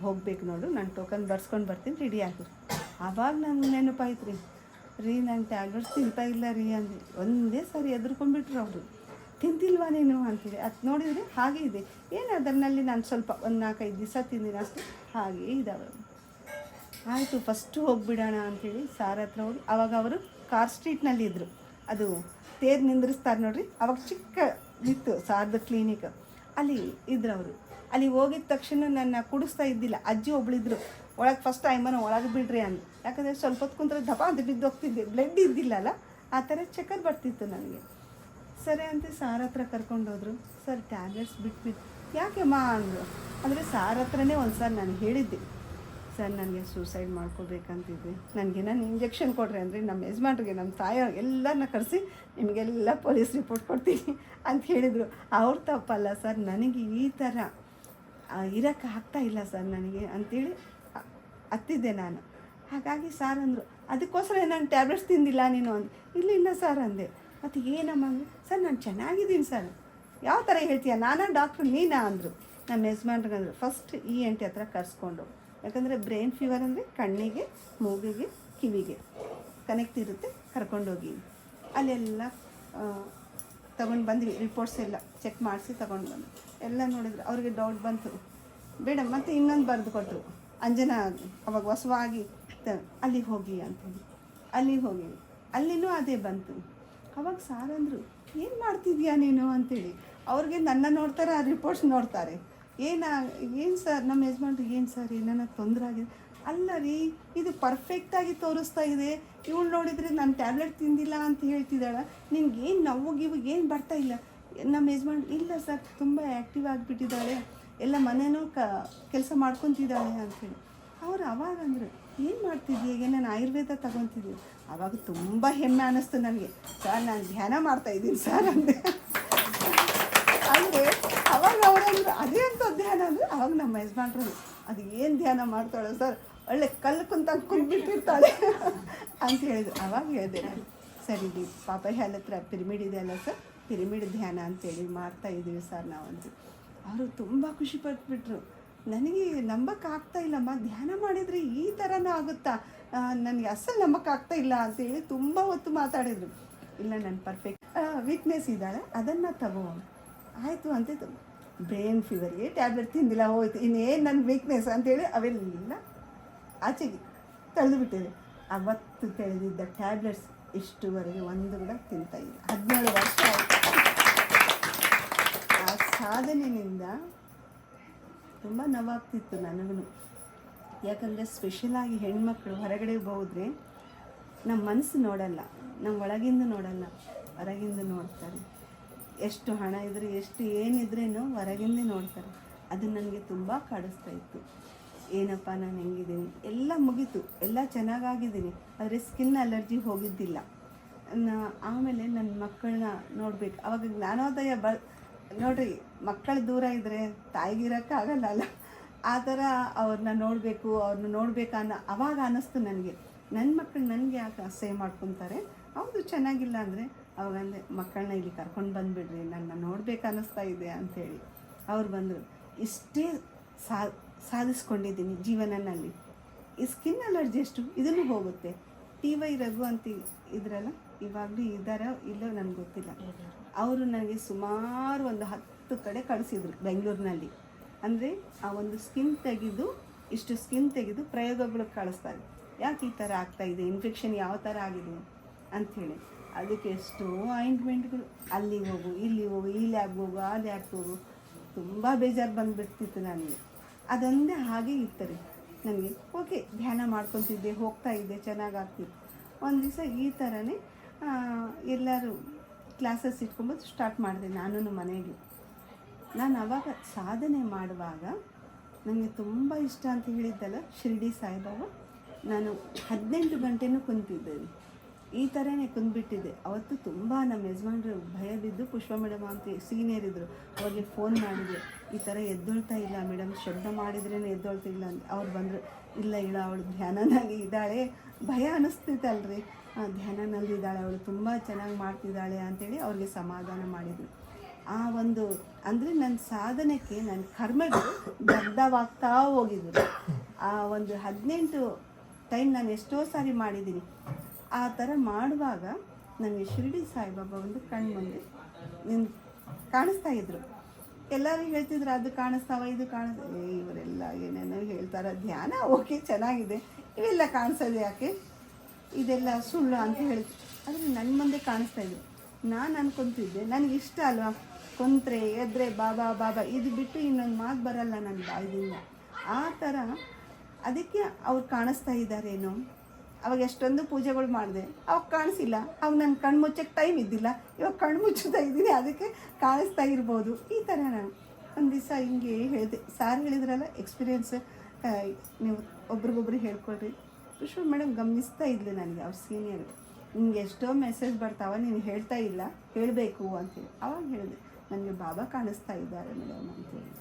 ಹೋಗ್ಬೇಕು ನೋಡು, ನಾನು ಟೋಕನ್ ಬರ್ಸ್ಕೊಂಡು ಬರ್ತೀನಿ, ರೆಡಿ ಆಗಿರು. ಆವಾಗ ನನಗೆ ನೆನಪಾಯ್ತು ರೀ ನಾನು ಟ್ಯಾಬ್ಲೆಟ್ಸ್ ತಿಂತಾ ಇಲ್ಲ ರೀ ಅಂದೆ. ಒಂದೇ ಸಾರಿ ಎದುರ್ಕೊಂಡ್ಬಿಟ್ರು ಅವರು, ತಿಂತಿಲ್ವಾ ನೀನು ಅಂತೇಳಿ. ಅದು ನೋಡಿದರೆ ಹಾಗೆ ಇದೆ, ಏನು ಅದರಲ್ಲಿ ನಾನು ಸ್ವಲ್ಪ ಒಂದು 4-5 ದಿವಸ ತಿಂದಿನ ಅಷ್ಟೇ, ಹಾಗೇ ಇದ್ದಾವೆ. ಆಯಿತು ಫಸ್ಟು ಹೋಗಿಬಿಡೋಣ ಅಂಥೇಳಿ ಸಾರ್ ಹತ್ರ ಹೋಗಿ. ಆವಾಗ ಅವರು ಕಾರ್ ಸ್ಟ್ರೀಟ್ನಲ್ಲಿ ಇದ್ದರು, ಅದು ತೇರು ನಿಂದ್ರಿಸ್ತಾರೆ ನೋಡ್ರಿ, ಅವಾಗ ಚಿಕ್ಕ ಇತ್ತು ಸಾರ್ದು ಕ್ಲಿನಿಕ್, ಅಲ್ಲಿ ಇದ್ರು ಅವರು. ಅಲ್ಲಿ ಹೋಗಿದ ತಕ್ಷಣ ನನ್ನ ಕುಡಿಸ್ತಾ ಇದ್ದಿಲ್ಲ, ಅಜ್ಜಿ ಒಬ್ಳಿದ್ರು ಒಳಗೆ. ಫಸ್ಟ್ ಐಮನ ಒಳಗೆ ಬಿಡ್ರಿ ಅಂದು, ಯಾಕಂದರೆ ಸ್ವಲ್ಪ ಹೊತ್ತು ಕುಂತ್ರೆ ದಪ ಅಂತ ಬಿದ್ದೋಗ್ತಿದ್ದೆ, ಬ್ಲಡ್ ಇದ್ದಿಲ್ಲಲ್ಲ, ಆ ಥರ ಚಕ್ಕರ್ ಬರ್ತಿತ್ತು ನನಗೆ. ಸರಿ ಅಂತ ಸಾರ್ ಹತ್ರ ಕರ್ಕೊಂಡೋದ್ರು. ಸರ್ ಟ್ಯಾಬ್ಲೆಟ್ಸ್ ಬಿಟ್ಬಿಟ್ಟು ಯಾಕೆಮ್ಮ ಅಂದರು. ಅಂದರೆ ಸಾರ್ ಹತ್ರನೇ ಒಂದು ಸಾರಿ ನಾನು ಹೇಳಿದ್ದೆ, ಸರ್ ನನಗೆ ಸೂಸೈಡ್ ಮಾಡ್ಕೋಬೇಕಂತಿದ್ದೆ, ನನಗೆ ನಾನು ಇಂಜೆಕ್ಷನ್ ಕೊಡ್ರಿ ಅಂದರೆ ನಮ್ಮ ಯಜಮಾನ್ರಿಗೆ ನಮ್ಮ ತಾಯಿ ಎಲ್ಲರನ್ನ ಕರೆಸಿ ನಿಮಗೆಲ್ಲ ಪೊಲೀಸ್ ರಿಪೋರ್ಟ್ ಕೊಡ್ತೀನಿ ಅಂತ ಹೇಳಿದರು. ಅವ್ರು ತಪ್ಪಲ್ಲ ಸರ್, ನನಗೆ ಈ ಥರ ಇರೋಕ್ಕೆ ಆಗ್ತಾ ಇಲ್ಲ ಸರ್ ನನಗೆ ಅಂಥೇಳಿ ಹತ್ತಿದ್ದೆ ನಾನು. ಹಾಗಾಗಿ ಸಾರ್ ಅಂದರು, ಅದಕ್ಕೋಸ್ಕರ ನಾನು ಟ್ಯಾಬ್ಲೆಟ್ಸ್ ತಿಂದಿಲ್ಲ ನೀನು ಅಂದು. ಇಲ್ಲ ಸರ್ ಅಂದೆ. ಮತ್ತು ಏನಮ್ಮ ಅಂದರೆ, ಸರ್ ನಾನು ಚೆನ್ನಾಗಿದ್ದೀನಿ ಸರ್. ಯಾವ ಥರ ಹೇಳ್ತೀಯ, ನಾನಾ ಡಾಕ್ಟ್ರು ನೀನಾ ಅಂದರು. ನಮ್ಮ ಯಜಮಾನ್ರಿಗಂದರು, ಫಸ್ಟ್ ENT ಹತ್ರ ಕರೆಸ್ಕೊಂಡು, ಯಾಕಂದರೆ ಬ್ರೈನ್ ಫೀವರ್ ಅಂದರೆ ಕಣ್ಣಿಗೆ, ಮೂಗಿಗೆ, ಕಿವಿಗೆ ಕನೆಕ್ಟ್ ಇರುತ್ತೆ, ಕರ್ಕೊಂಡೋಗಿ ಅಲ್ಲೆಲ್ಲ ತಗೊಂಡು ಬಂದ್ವಿ. ರಿಪೋರ್ಟ್ಸ್ ಎಲ್ಲ ಚೆಕ್ ಮಾಡಿಸಿ ತಗೊಂಡು ಬಂದು ಎಲ್ಲ ನೋಡಿದ್ರು. ಅವ್ರಿಗೆ ಡೌಟ್ ಬಂತು, ಬೇಡ ಮತ್ತು ಇನ್ನೊಂದು ಬರೆದು ಕೊಟ್ಟರು, ಅಂಜನಾ ಅವಾಗ ಹೊಸವಾಗಿ ಅಲ್ಲಿಗೆ ಹೋಗಿ ಅಂತೇಳಿ. ಅಲ್ಲಿಗೆ ಹೋಗಿ ಅಲ್ಲಿನೂ ಅದೇ ಬಂತು. ಅವಾಗ ಸಾರ್ ಅಂದರು, ಏನು ಮಾಡ್ತಿದ್ಯಾ ನೀನು ಅಂತೇಳಿ. ಅವ್ರಿಗೆ ನನ್ನ ನೋಡ್ತಾರೆ, ಆ ರಿಪೋರ್ಟ್ಸ್ ನೋಡ್ತಾರೆ. ಏನು ಸರ್, ನಮ್ಮ ಯಜಮಾನ್ರು ಏನು ಸರ್ ಏನಾನ ತೊಂದರೆ ಆಗಿದೆ. ಅಲ್ಲ ರೀ, ಇದು ಪರ್ಫೆಕ್ಟಾಗಿ ತೋರಿಸ್ತಾ ಇದೆ, ಇವಳು ನೋಡಿದರೆ ನಾನು ಟ್ಯಾಬ್ಲೆಟ್ ತಿಂದಿಲ್ಲ ಅಂತ ಹೇಳ್ತಿದ್ದಾಳೆ, ನಿನ್ಗೇನು ನೋವು ಏನು ಬರ್ತಾ ಇಲ್ಲ. ನಮ್ಮ ಯಜಮಾನ್ರು, ಇಲ್ಲ ಸರ್ ತುಂಬ ಆ್ಯಕ್ಟಿವ್ ಆಗಿಬಿಟ್ಟಿದ್ದಾಳೆ, ಎಲ್ಲ ಮನೇನೂ ಕೆಲಸ ಮಾಡ್ಕೊತಿದ್ದಾಳೆ ಅಂಥೇಳಿ. ಅವ್ರು ಅವಾಗ ಅಂದರು, ಏನು ಮಾಡ್ತಿದ್ದೆ, ಈಗ ನಾನು ಆಯುರ್ವೇದ ತಗೊತಿದ್ದೆ. ಆವಾಗ ತುಂಬ ಹೆಮ್ಮೆ ಅನ್ನಿಸ್ತು ನನಗೆ. ಸರ್ ನಾನು ಧ್ಯಾನ ಮಾಡ್ತಾಯಿದ್ದೀನಿ ಸರ್ ಅಂದೆ. ಅಂದರೆ ಅವಾಗ ಅವರಂದ್ರು, ಅದೇ ಅಂತ ಧ್ಯಾನ ಅಂದರೆ. ಅವಾಗ ನಮ್ಮ ಯಜಮಾನ್ರು, ಅದು ಏನು ಧ್ಯಾನ ಮಾಡ್ತಾಳೆ ಸರ್, ಒಳ್ಳೆ ಕಲ್ಲು ಕುಂತ್ಬಿಟ್ಟಿರ್ತಾಳೆ ಅಂತ ಹೇಳಿದ್ರು. ಅವಾಗ ಹೇಳಿದೆ ನಾನು, ಸರಿ ಡಿ ಪಾಪಯ್ಯ ಹತ್ರ ಪಿರಿಮಿಡ್ ಇದೆ ಅಲ್ಲ ಸರ್, ಪಿರಿಮಿಡ್ ಧ್ಯಾನ ಅಂತೇಳಿ ಮಾಡ್ತಾಯಿದ್ದೀವಿ ಸರ್ ನಾವು ಅಂತ. ಅವರು ತುಂಬ ಖುಷಿ ಪಟ್ಬಿಟ್ರು. ನನಗೆ ನಂಬಕ್ಕಾಗ್ತಾ ಇಲ್ಲಮ್ಮ, ಧ್ಯಾನ ಮಾಡಿದರೆ ಈ ಥರನೂ ಆಗುತ್ತಾ, ನನಗೆ ಅಸಲು ನಂಬಕ್ಕಾಗ್ತಾ ಇಲ್ಲ ಅಂತೇಳಿ ತುಂಬ ಹೊತ್ತು ಮಾತಾಡಿದರು. ಇಲ್ಲ ನನ್ನ ಪರ್ಫೆಕ್ಟ್ ವೀಕ್ನೆಸ್ ಇದ್ದಾಳೆ, ಅದನ್ನು ತಗೋ ಆಯಿತು ಅಂತಿತ್ತು. ಬ್ರೈನ್ ಫೀವರ್ಗೆ ಟ್ಯಾಬ್ಲೆಟ್ ತಿಂದಿಲ್ಲ, ಹೋಯ್ತು, ಇನ್ನೇನು ನನ್ನ ವೀಕ್ನೆಸ್ ಅಂತೇಳಿ ಅವೆಲ್ಲ ಆಚೆಗೆ ತಳೆದುಬಿಟ್ಟಿದೆ. ಅವತ್ತು ತೆಳೆದಿದ್ದ ಟ್ಯಾಬ್ಲೆಟ್ಸ್ ಇಷ್ಟುವರೆಗೆ ಒಂದು ಕೂಡ ತಿಂತಾ ಇಲ್ಲ. 17 ವರ್ಷ ಆಯಿತು. ಆ ಸಾಧನೆಯಿಂದ ತುಂಬ ನೋವಾಗ್ತಿತ್ತು ನನಗೂ. ಯಾಕಂದರೆ ಸ್ಪೆಷಲಾಗಿ ಹೆಣ್ಮಕ್ಳು ಹೊರಗಡೆ ಹೋದರೆ ನಮ್ಮ ಮನಸ್ಸು ನೋಡಲ್ಲ, ನಮ್ಮ ಒಳಗಿಂದ ನೋಡಲ್ಲ, ಹೊರಗಿಂದ ನೋಡ್ತಾರೆ. ಎಷ್ಟು ಹಣ ಇದ್ದರೆ, ಎಷ್ಟು ಏನಿದ್ರೇನೋ ಹೊರಗಿಂದೇ ನೋಡ್ತಾರೆ. ಅದು ನನಗೆ ತುಂಬ ಕಾಡಿಸ್ತಾ ಇತ್ತು. ಏನಪ್ಪ ನಾನು ಹೆಂಗಿದ್ದೀನಿ, ಎಲ್ಲ ಮುಗೀತು, ಎಲ್ಲ ಚೆನ್ನಾಗಾಗಿದ್ದೀನಿ, ಆದರೆ ಸ್ಕಿನ್ ಅಲರ್ಜಿ ಹೋಗಿದ್ದಿಲ್ಲ. ಆಮೇಲೆ ನನ್ನ ಮಕ್ಕಳನ್ನ ನೋಡಬೇಕು. ಆವಾಗ ಜ್ಞಾನೋದಯ ನೋಡ್ರಿ, ಮಕ್ಕಳು ದೂರ ಇದ್ದರೆ ತಾಯಿಗಿರೋಕ್ಕಾಗಲ್ಲ ಅಲ್ಲ, ಆ ಥರ ಅವ್ರನ್ನ ನೋಡಬೇಕು, ಅವ್ರನ್ನ ನೋಡ್ಬೇಕನ್ನೋ ಅವಾಗ ಅನ್ನಿಸ್ತು ನನಗೆ. ನನ್ನ ಮಕ್ಕಳು ನನಗೆ ಯಾಕೆ ಅಸಹ್ಯ ಮಾಡ್ಕೊತಾರೆ, ಹೌದು ಚೆನ್ನಾಗಿಲ್ಲ ಅಂದರೆ ಅವಾಗಂದರೆ ಮಕ್ಕಳನ್ನ ಇಲ್ಲಿ ಕರ್ಕೊಂಡು ಬಂದುಬಿಡ್ರಿ, ನನ್ನ ನೋಡ್ಬೇಕು ಅನ್ನಿಸ್ತಾ ಇದೆ ಅಂಥೇಳಿ. ಅವ್ರು ಬಂದರು. ಇಷ್ಟೇ ಸಾಧಿಸ್ಕೊಂಡಿದ್ದೀನಿ ಜೀವನನಲ್ಲಿ. ಈ ಸ್ಕಿನ್ ಅಲರ್ಜಿ ಎಷ್ಟು ಇದನ್ನು ಹೋಗುತ್ತೆ. TY ರಘು ಅಂತ ಇದ್ರಲ್ಲ, ಇವಾಗಲೂ ಇದ್ದಾರೋ ಇಲ್ಲೋ ನನಗೆ ಗೊತ್ತಿಲ್ಲ. ಅವರು ನನಗೆ ಸುಮಾರು ಒಂದು 10 ಕಡೆ ಕಳಿಸಿದ್ರು ಬೆಂಗಳೂರಿನಲ್ಲಿ. ಅಂದರೆ ಆ ಒಂದು ಸ್ಕಿನ್ ತೆಗೆದು, ಇಷ್ಟು ಸ್ಕಿನ್ ತೆಗೆದು ಪ್ರಯೋಗಗಳಿಗೆ ಕಳಿಸ್ತಾರೆ. ಯಾಕೆ ಈ ಥರ ಆಗ್ತಾಯಿದೆ, ಇನ್ಫೆಕ್ಷನ್ ಯಾವ ಥರ ಆಗಿದೆ ಅಂಥೇಳಿ. ಅದಕ್ಕೆ ಎಷ್ಟೋ ಆಯಿಂಟ್ಮೆಂಟ್ಗಳು, ಅಲ್ಲಿಗೆ ಹೋಗು, ಇಲ್ಲಿ ಹೋಗು, ಈ ಲ್ಯಾಬ್ಗೆ ಹೋಗು, ಆ ಲ್ಯಾಬ್ಗೆ ಹೋಗು, ತುಂಬ ಬೇಜಾರು ಬಂದುಬಿಡ್ತಿತ್ತು ನನಗೆ. ಅದೊಂದೇ ಹಾಗೆ ಇತ್ತು ನನಗೆ. ಓಕೆ, ಧ್ಯಾನ ಮಾಡ್ಕೊತಿದ್ದೆ, ಹೋಗ್ತಾ ಇದ್ದೆ, ಚೆನ್ನಾಗಾಗ್ತಿತ್ತು. ಒಂದು ದಿವಸ ಈ ಥರನೇ ಎಲ್ಲರೂ ಕ್ಲಾಸಸ್ ಇಟ್ಕೊಂಬೋದು ಸ್ಟಾರ್ಟ್ ಮಾಡಿದೆ ನಾನು ಮನೆಗೆ. ನಾನು ಆವಾಗ ಸಾಧನೆ ಮಾಡುವಾಗ ನನಗೆ ತುಂಬ ಇಷ್ಟ ಅಂತ ಹೇಳಿದ್ದಲ್ಲ ಶಿರ್ಡಿ ಸಾಯಿಬಾಬಾ. ನಾನು 18 ಗಂಟೆನೂ ಕುಂತಿದ್ದೇನೆ. ಈ ಥರನೇ ಕುಂದ್ಬಿಟ್ಟಿದ್ದೆ. ಅವತ್ತು ತುಂಬ ನಮ್ಮ ಯಜಮಾನ್ರು ಭಯ ಬಿದ್ದು, ಪುಷ್ಪ ಮೇಡಮ್ ಅಂತ ಸೀನಿಯರ್ ಇದ್ದರು, ಅವ್ರಿಗೆ ಫೋನ್ ಮಾಡಿದೆ, ಈ ಥರ ಎದ್ದೊಳ್ತಾ ಇಲ್ಲ ಮೇಡಮ್, ಶಬ್ದ ಮಾಡಿದ್ರೇ ಎದ್ದೊಳ್ತಾ ಇಲ್ಲ ಅಂತ. ಅವ್ರು ಬಂದರು, ಇಲ್ಲ ಅವಳು ಧ್ಯಾನನಲ್ಲಿ ಇದ್ದಾಳೆ, ಭಯ ಅನ್ನಿಸ್ತೈತಲ್ರಿ, ಧ್ಯಾನನಲ್ಲಿ ಇದ್ದಾಳೆ ಅವಳು, ತುಂಬ ಚೆನ್ನಾಗಿ ಮಾಡ್ತಿದ್ದಾಳೆ ಅಂಥೇಳಿ ಅವ್ರಿಗೆ ಸಮಾಧಾನ ಮಾಡಿದರು. ಆ ಒಂದು ಅಂದರೆ ನನ್ನ ಸಾಧನೆಗೆ ನನ್ನ ಕರ್ಮಗಳು ದಗ್ಧವಾಗ್ತಾ ಹೋಗಿದ್ರು. ಆ ಒಂದು 18 ಟೈಮ್ ನಾನು ಎಷ್ಟೋ ಸಾರಿ ಮಾಡಿದ್ದೀನಿ. ಆ ಥರ ಮಾಡುವಾಗ ನನಗೆ ಶಿರ್ಡಿ ಸಾಯಿಬಾಬಾ ಒಂದು ಕಣ್ಣು ಮುಂದೆ ಕಾಣಿಸ್ತಾ ಇದ್ರು. ಎಲ್ಲರೂ ಹೇಳ್ತಿದ್ರು, ಅದು ಕಾಣಿಸ್ತಾವ, ಇದು ಇವರೆಲ್ಲ ಏನೇನೋ ಹೇಳ್ತಾರೆ, ಧ್ಯಾನ ಓಕೆ ಚೆನ್ನಾಗಿದೆ, ಇವೆಲ್ಲ ಕಾಣಿಸೋದು ಯಾಕೆ, ಇದೆಲ್ಲ ಸುಳ್ಳು ಅಂತ ಹೇಳ್ತಿ. ಆದರೆ ನನ್ನ ಮುಂದೆ ಕಾಣಿಸ್ತಾ ಇದ್ರು. ನಾನು ಅನ್ಕೊತಿದ್ದೆ, ನನಗಿಷ್ಟ ಅಲ್ವಾ, ಕುಂತ್ರೆ ಎದ್ರೆ ಬಾಬಾ ಬಾಬಾ ಇದು ಬಿಟ್ಟು ಇನ್ನೊಂದು ಮಾತು ಬರಲ್ಲ ನನ್ನ ಬಾಯಿದಿಂದ. ಆ ಥರ ಅದಕ್ಕೆ ಅವ್ರು ಕಾಣಿಸ್ತಾ ಇದ್ದಾರೇನೋ. ಅವಾಗ ಎಷ್ಟೊಂದು ಪೂಜೆಗಳು ಮಾಡಿದೆ, ಅವಾಗ ಕಾಣಿಸಿಲ್ಲ. ಅವಾಗ ನನ್ನ ಕಣ್ಣು ಮುಚ್ಚಕ್ಕೆ ಟೈಮ್ ಇದ್ದಿಲ್ಲ, ಇವಾಗ ಕಣ್ಣು ಮುಚ್ಚುತ್ತಾ ಇದ್ದೀನಿ, ಅದಕ್ಕೆ ಕಾಣಿಸ್ತಾ ಇರ್ಬೋದು. ಈ ಥರ ನಾನು ಒಂದು ದಿವಸ ಹಿಂಗೆ ಹೇಳಿದೆ. ಸಾರ್ ಹೇಳಿದ್ರಲ್ಲ ಎಕ್ಸ್ಪೀರಿಯೆನ್ಸ್, ನೀವು ಒಬ್ರಿಗೊಬ್ರು ಹೇಳ್ಕೊಳ್ರಿ. ಪುಷ್ಪ ಮೇಡಮ್ ಗಮನಿಸ್ತಾ ಇದ್ಲು ನನಗೆ, ಅವ್ರ ಸೀನಿಯರು, ನಿಮ್ಗೆ ಎಷ್ಟೋ ಮೆಸೇಜ್ ಬರ್ತಾವ, ನೀನು ಹೇಳ್ತಾ ಇಲ್ಲ, ಹೇಳಬೇಕು ಅಂತೇಳಿ. ಅವಾಗ ಹೇಳಿದೆ, ನನಗೆ ಬಾಬಾ ಕಾಣಿಸ್ತಾ ಇದ್ದಾರೆ ಮೇಡಮ್ ಅಂತೇಳಿ.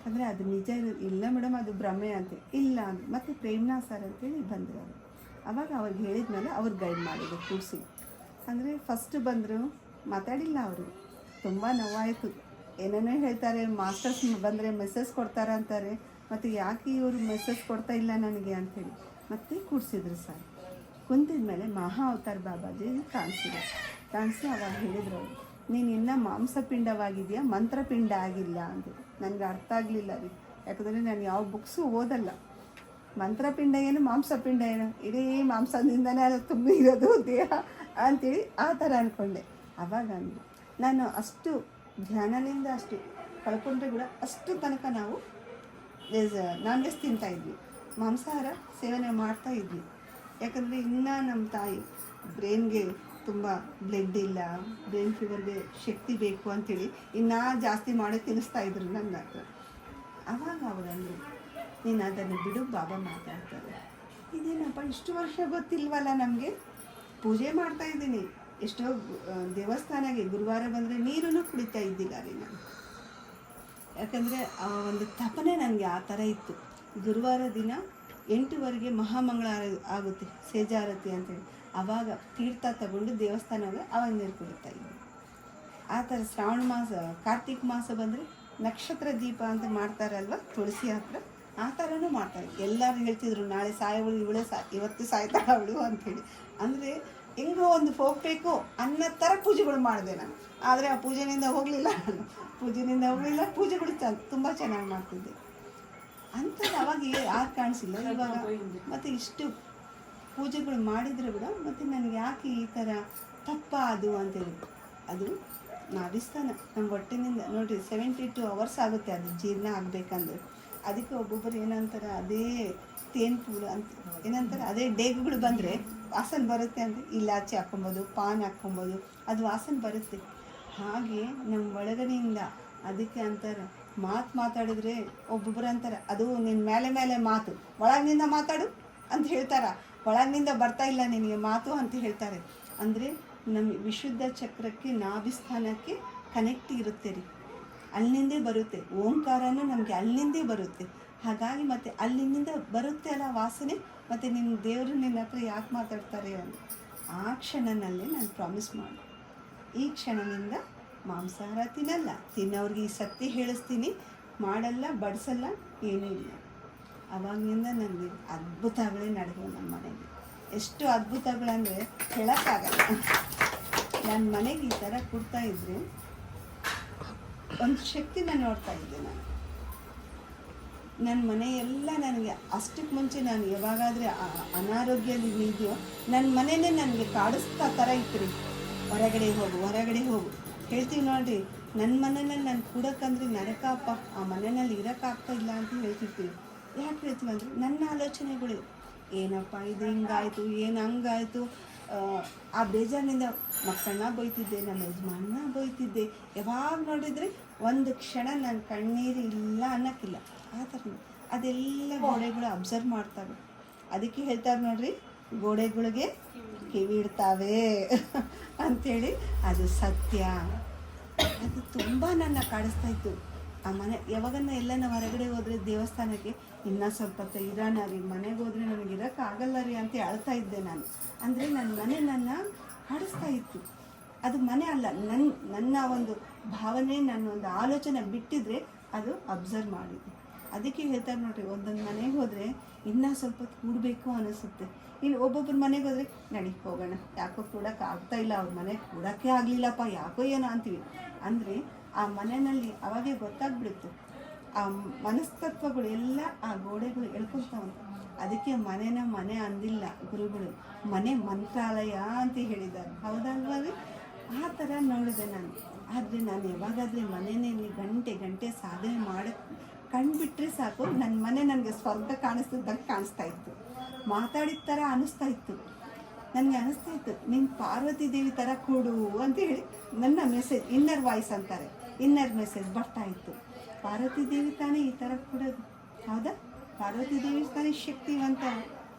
ಅಂದರೆ ಅದು ನಿಜ ಇಲ್ಲ ಮೇಡಮ್, ಅದು ಭ್ರಮೆ ಅಂತೇಳಿ. ಇಲ್ಲ ಅಂತ ಮತ್ತು ಪ್ರೇಮ್ನಾಥ್ ಸರ್ ಅಂತೇಳಿ ಬಂದರು ಅವರು. ಅವಾಗ ಅವ್ರಿಗೆ ಹೇಳಿದ್ಮೇಲೆ ಅವ್ರು ಗೈಡ್ ಮಾಡಿದ್ರು ಕೂರಿಸಿ. ಅಂದರೆ ಫಸ್ಟ್ ಬಂದರು, ಮಾತಾಡಿಲ್ಲ ಅವರು, ತುಂಬ ನೋವಾಯಿತು. ಏನೇನೋ ಹೇಳ್ತಾರೆ, ಮಾಸ್ಟರ್ಸ್ ಬಂದರೆ ಮೆಸೇಜ್ ಕೊಡ್ತಾರೆ ಅಂತಾರೆ, ಮತ್ತು ಯಾಕೆ ಇವರು ಮೆಸೇಜ್ ಕೊಡ್ತಾ ಇಲ್ಲ ನನಗೆ ಅಂಥೇಳಿ ಮತ್ತೆ ಕೂರಿಸಿದ್ರು ಸರ್. ಕುಂತಿದ ಮೇಲೆ ಮಹಾ ಅವತಾರ್ ಬಾಬಾಜಿ ಕಾಣಿಸಿ ಅವಾಗ ಹೇಳಿದ್ರು ಅವರು, ನೀನು ಇನ್ನೂ ಮಾಂಸಪಿಂಡವಾಗಿದೆಯಾ, ಮಂತ್ರಪಿಂಡ ಆಗಿಲ್ಲ ಅಂತ. ನನಗೆ ಅರ್ಥ ಆಗಲಿಲ್ಲ ರೀ, ಯಾಕಂದರೆ ನಾನು ಯಾವ ಬುಕ್ಸು ಓದಲ್ಲ. ಮಂತ್ರಪಿಂಡ ಏನು, ಮಾಂಸಪಿಂಡ ಏನು, ಇಡೀ ಮಾಂಸದಿಂದನೇ ಅದು ತುಂಬಿರೋದು ದೇಹ ಅಂಥೇಳಿ ಆ ಥರ ಅಂದ್ಕೊಂಡೆ. ಆವಾಗ ಅಂದು ನಾನು ಅಷ್ಟು ಧ್ಯಾನದಿಂದ ಅಷ್ಟು ಕಳ್ಕೊಂಡ್ರೆ ಕೂಡ ಅಷ್ಟು ತನಕ ನಾವು ನಾನ್ ವೆಜ್ ತಿಂತಾಯಿದ್ವಿ, ಮಾಂಸಾಹಾರ ಸೇವನೆ ಮಾಡ್ತಾ ಇದ್ವಿ. ಯಾಕಂದರೆ ಇನ್ನೂ ನಮ್ಮ ತಾಯಿ ಬ್ರೈನ್ಗೆ ತುಂಬ ಬ್ಲಡ್ ಇಲ್ಲ, ಬ್ರೈನ್ ಫೀವರ್ಗೆ ಶಕ್ತಿ ಬೇಕು ಅಂಥೇಳಿ ಇನ್ನೂ ಜಾಸ್ತಿ ಮಾಡಿ ತಿನ್ನಿಸ್ತಾಯಿದ್ರು ನನ್ನ ಹತ್ರ. ಆವಾಗ ಅವರಂದರು, ನೀನು ಅದನ್ನು ಬಿಡು, ಬಾಬಾ ಮಾತಾಡ್ತಾರೆ. ಇದೇನಪ್ಪ ಇಷ್ಟು ವರ್ಷ ಗೊತ್ತಿಲ್ವಲ್ಲ ನಮಗೆ, ಪೂಜೆ ಮಾಡ್ತಾಯಿದ್ದೀನಿ, ಎಷ್ಟೋ ದೇವಸ್ಥಾನಕ್ಕೆ ಗುರುವಾರ ಬಂದರೆ ನೀರನ್ನು ಕುಡಿತಾ ಇದ್ದಿಲ್ಲ ರೀ ನಾನು. ಯಾಕಂದರೆ ಆ ಒಂದು ತಪನೆ ನನಗೆ ಆ ಥರ ಇತ್ತು. ಗುರುವಾರ ದಿನ 8 ಮಹಾಮಂಗಳ ಆಗುತ್ತೆ, ಸೇಜಾರತಿ ಅಂತೇಳಿ. ಆವಾಗ ತೀರ್ಥ ತಗೊಂಡು ದೇವಸ್ಥಾನಕ್ಕೆ ಅವಾಗ ನೀರು ಕುಡಿತಾ ಇದ್ವಿ. ಆ ಥರ ಶ್ರಾವಣ ಮಾಸ, ಕಾರ್ತಿಕ್ ಮಾಸ ಬಂದರೆ ನಕ್ಷತ್ರ ದೀಪ ಅಂತ ಮಾಡ್ತಾರಲ್ವ ತುಳಸಿ ಹತ್ರ, ಆ ಥರನೂ ಮಾಡ್ತಾರೆ. ಎಲ್ಲರೂ ಹೇಳ್ತಿದ್ರು, ನಾಳೆ ಸಾಯವಳು ಇವಳೇ ಇವತ್ತು ಸಾಯ್ತಾಳೆ ಅವಳು ಅಂಥೇಳಿ. ಅಂದರೆ ಹೆಂಗೋ ಒಂದು ಹೋಗಬೇಕು ಅನ್ನೋ ಥರ ಪೂಜೆಗಳು ಮಾಡಿದೆ ನಾನು. ಆದರೆ ಆ ಪೂಜೆನಿಂದ ಹೋಗಲಿಲ್ಲ ನಾನು, ಪೂಜೆಗಳು ತುಂಬ ಚೆನ್ನಾಗಿ ಮಾಡ್ತಿದ್ದೆ. ಅಂಥದ್ದು ಅವಾಗ ಯಾರು ಕಾಣಿಸಿಲ್ಲ. ಇವಾಗ ಮತ್ತು ಇಷ್ಟು ಪೂಜೆಗಳು ಮಾಡಿದರೆ ಕೂಡ ಮತ್ತು ನನಗೆ ಯಾಕೆ ಈ ಥರ ತಪ್ಪ ಅದು ಅಂತೇಳಿ, ಅದು ನಾವಿಸ್ತಾನ ನಮ್ಮ ಹೊಟ್ಟೆನಿಂದ ನೋಡಿರಿ 72 hours ಆಗುತ್ತೆ ಅದು ಜೀರ್ಣ ಆಗಬೇಕಂದ್ರೆ. ಅದಕ್ಕೆ ಒಬ್ಬೊಬ್ಬರು ಏನಂತಾರೆ, ಅದೇ ತೇನ್ಪೂರ ಅಂತ ಏನಂತಾರೆ, ಅದೇ ಡೇಗುಗಳು ಬಂದರೆ ವಾಸನೆ ಬರುತ್ತೆ ಅಂತ ಇಲಾಚಿ ಹಾಕ್ಕೊಬೋದು, ಪಾನ್ ಹಾಕ್ಕೊಬೋದು, ಅದು ವಾಸನೆ ಬರುತ್ತೆ. ಹಾಗೆ ನಮ್ಮ ಒಳಗಡೆಯಿಂದ ಅದಕ್ಕೆ ಅಂತಾರೆ, ಮಾತಾಡಿದ್ರೆ ಒಬ್ಬೊಬ್ಬರು ಅಂತಾರೆ, ಅದು ನಿನ್ನ ಮೇಲೆ ಮಾತು, ಒಳಗಿನಿಂದ ಮಾತಾಡು ಅಂತ ಹೇಳ್ತಾರೆ, ಒಳಗಿನಿಂದ ಬರ್ತಾ ಇಲ್ಲ ನಿನಗೆ ಮಾತು ಅಂತ ಹೇಳ್ತಾರೆ. ಅಂದರೆ ನಮ್ಮ ವಿಶುದ್ಧ ಚಕ್ರಕ್ಕೆ, ನಾಭಿಸ್ಥಾನಕ್ಕೆ ಕನೆಕ್ಟ್ ಇರುತ್ತೆ ರೀ, ಅಲ್ಲಿಂದೇ ಬರುತ್ತೆ. ಓಂಕಾರನೂ ನಮಗೆ ಅಲ್ಲಿಂದೇ ಬರುತ್ತೆ. ಹಾಗಾಗಿ ಮತ್ತು ಅಲ್ಲಿಂದ ಬರುತ್ತೆ ಅಲ್ಲ ವಾಸನೆ, ಮತ್ತು ನಿನ್ನ ದೇವರು ನಿನ್ನ ಹತ್ರ ಯಾಕೆ ಮಾತಾಡ್ತಾರೆ ಅಂತ. ಆ ಕ್ಷಣನಲ್ಲೇ ನಾನು ಪ್ರಾಮಿಸ್ ಮಾಡಿ, ಈ ಕ್ಷಣದಿಂದ ಮಾಂಸಾಹಾರ ತಿನ್ನಲ್ಲ, ತಿನ್ನೋರಿಗೆ ಈ ಸತ್ಯ ಹೇಳಿಸ್ತೀನಿ, ಮಾಡಲ್ಲ, ಬಡಿಸಲ್ಲ, ಏನೂ ಇಲ್ಲ. ಅವಾಗಿಂದ ನನಗೆ ಅದ್ಭುತಗಳೇ ನಡೆದವು ನಮ್ಮ ಮನೆಗೆ. ಎಷ್ಟು ಅದ್ಭುತಗಳಂದರೆ ಹೇಳೋಕ್ಕಾಗಲ್ಲ. ನನ್ನ ಮನೆಗೆ ಈ ಥರ ಕೊಡ್ತಾ ಇದ್ದರೆ ಒಂದು ಶಕ್ತಿನ ನೋಡ್ತಾ ಇದ್ದೆ ನಾನು. ನನ್ನ ಮನೆಯೆಲ್ಲ ನನಗೆ ಅಷ್ಟಕ್ಕೆ ಮುಂಚೆ ನಾನು ಯಾವಾಗಾದರೆ ಅನಾರೋಗ್ಯದಲ್ಲಿ ಇದೆಯೋ ನನ್ನ ಮನೆಯೇ ನನಗೆ ಕಾಡಿಸ್ತಾ ಥರ ಇತ್ತು ರೀ. ಹೊರಗಡೆ ಹೋಗು ಹೇಳ್ತೀವಿ ನೋಡ್ರಿ. ನನ್ನ ಮನೆಯಲ್ಲಿ ನಾನು ಕೂಡಕ್ಕಂದ್ರೆ ನರಕಪ್ಪ, ಆ ಮನೆಯಲ್ಲಿ ಇರೋಕ್ಕಾಗ್ತಾ ಇಲ್ಲ ಅಂತ ಹೇಳ್ತಿರ್ತೀವಿ. ಯಾಕೆ ಹೇಳ್ತೀವಿ ಅಂದರೆ ನನ್ನ ಆಲೋಚನೆಗಳು, ಏನಪ್ಪ ಇದು ಹಿಂಗಾಯಿತು, ಏನು ಹಂಗಾಯಿತು, ಆ ಬೇಜಾರಿನಿಂದ ಮಕ್ಕಳನ್ನ ಬೈತಿದ್ದೆ, ನಮ್ಮ ಯಜಮಾನ ಬೈತಿದ್ದೆ. ಯಾವಾಗ ನೋಡಿದರೆ ಒಂದು ಕ್ಷಣ ನನ್ನ ಕಣ್ಣೀರು ಇಲ್ಲ ಅನ್ನೋಕ್ಕಿಲ್ಲ. ಆ ಥರ ಅದೆಲ್ಲ ಗೋಡೆಗಳು ಅಬ್ಸರ್ವ್ ಮಾಡ್ತವೆ. ಅದಕ್ಕೆ ಹೇಳ್ತಾರೆ ನೋಡ್ರಿ, ಗೋಡೆಗಳಿಗೆ ಕಿವಿ ಇಡ್ತಾವೆ ಅಂಥೇಳಿ. ಅದು ಸತ್ಯ. ಅದು ತುಂಬ ನನ್ನ ಕಾಡಿಸ್ತಾಯಿತ್ತು. ಆ ಮನೆ ಯಾವಾಗನ್ನ ಎಲ್ಲ ಹೊರಗಡೆ ಹೋದರೆ ದೇವಸ್ಥಾನಕ್ಕೆ, ಇನ್ನೂ ಸ್ವಲ್ಪ ಹೊತ್ತು ಇರೋಣ ರೀ, ಮನೆಗೆ ಹೋದರೆ ನನಗೆ ಇರೋಕ್ಕಾಗಲ್ಲ ರೀ ಅಂತ ಹೇಳ್ತಾ ಇದ್ದೆ ನಾನು. ಅಂದರೆ ನನ್ನ ಮನೆ ನನ್ನ ಕಾಡಿಸ್ತಾ ಇತ್ತು. ಅದು ಮನೆ ಅಲ್ಲ, ನನ್ನ ಒಂದು ಭಾವನೆ, ನನ್ನ ಒಂದು ಆಲೋಚನೆ ಬಿಟ್ಟಿದ್ರೆ ಅದು ಅಬ್ಸರ್ವ್ ಮಾಡಿದ್ದೆ. ಅದಕ್ಕೆ ಹೇಳ್ತಾರೆ ನೋಡ್ರಿ, ಒಂದೊಂದು ಮನೆಗೆ ಹೋದರೆ ಇನ್ನೂ ಸ್ವಲ್ಪ ಹೊತ್ತು ಕೂಡಬೇಕು ಅನ್ನಿಸುತ್ತೆ. ಇನ್ನು ಒಬ್ಬೊಬ್ಬರ ಮನೆಗೆ ಹೋದರೆ ನಡಿ ಹೋಗೋಣ, ಯಾಕೋ ಕೂಡೋಕೆ ಆಗ್ತಾ ಇಲ್ಲ, ಅವ್ರ ಮನೆಗೆ ಕೂಡೋಕ್ಕೆ ಆಗಲಿಲ್ಲಪ್ಪ, ಯಾಕೋ ಏನೋ ಅಂತೀವಿ. ಅಂದರೆ ಆ ಮನೆಯಲ್ಲಿ ಅವಾಗೇ ಗೊತ್ತಾಗ್ಬಿಡುತ್ತೆ ಆ ಮನಸ್ತತ್ವಗಳು ಎಲ್ಲ ಆ ಗೋಡೆಗಳು ಎಳ್ಕೊಳ್ತಾವಂತ. ಅದಕ್ಕೆ ಮನೆನ ಮನೆ ಅಂದಿಲ್ಲ ಗುರುಗಳು, ಮನೆ ಮಂತ್ರಾಲಯ ಅಂತ ಹೇಳಿದ್ದಾರೆ. ಹೌದಲ್ವಾ ರೀ? ಆ ಥರ ನೋಡಿದೆ ನಾನು. ಆದರೆ ನಾನು ಯಾವಾಗಾದರೆ ಮನೆಯಲ್ಲಿ ಗಂಟೆ ಸಾಧನೆ ಕಂಡುಬಿಟ್ರೆ ಸಾಕು, ನನ್ನ ಮನೆ ನನಗೆ ಸ್ವರ್ಗ ಕಾಣಿಸ್ತಿದ್ದಂಗೆ ಕಾಣಿಸ್ತಾ ಇತ್ತು. ಮಾತಾಡಿದ ಥರ ಅನ್ನಿಸ್ತಾ ಇತ್ತು. ನನಗೆ ಅನ್ನಿಸ್ತಾ ಇತ್ತು, ನಿಂಗೆ ಪಾರ್ವತಿ ದೇವಿ ಥರ ಕೊಡು ಅಂತೇಳಿ ನನ್ನ ಮೆಸೇಜ್, ಇನ್ನರ್ ವಾಯ್ಸ್ ಅಂತಾರೆ, ಇನ್ನರ್ ಮೆಸೇಜ್ ಬರ್ತಾ ಇತ್ತು. ಪಾರ್ವತಿ ದೇವಿ ತಾನೇ ಈ ಥರ ಕೊಡೋದು, ಹೌದಾ? ಪಾರ್ವತಿ ದೇವಿ ತಾನೇ ಶಕ್ತಿವಂತ,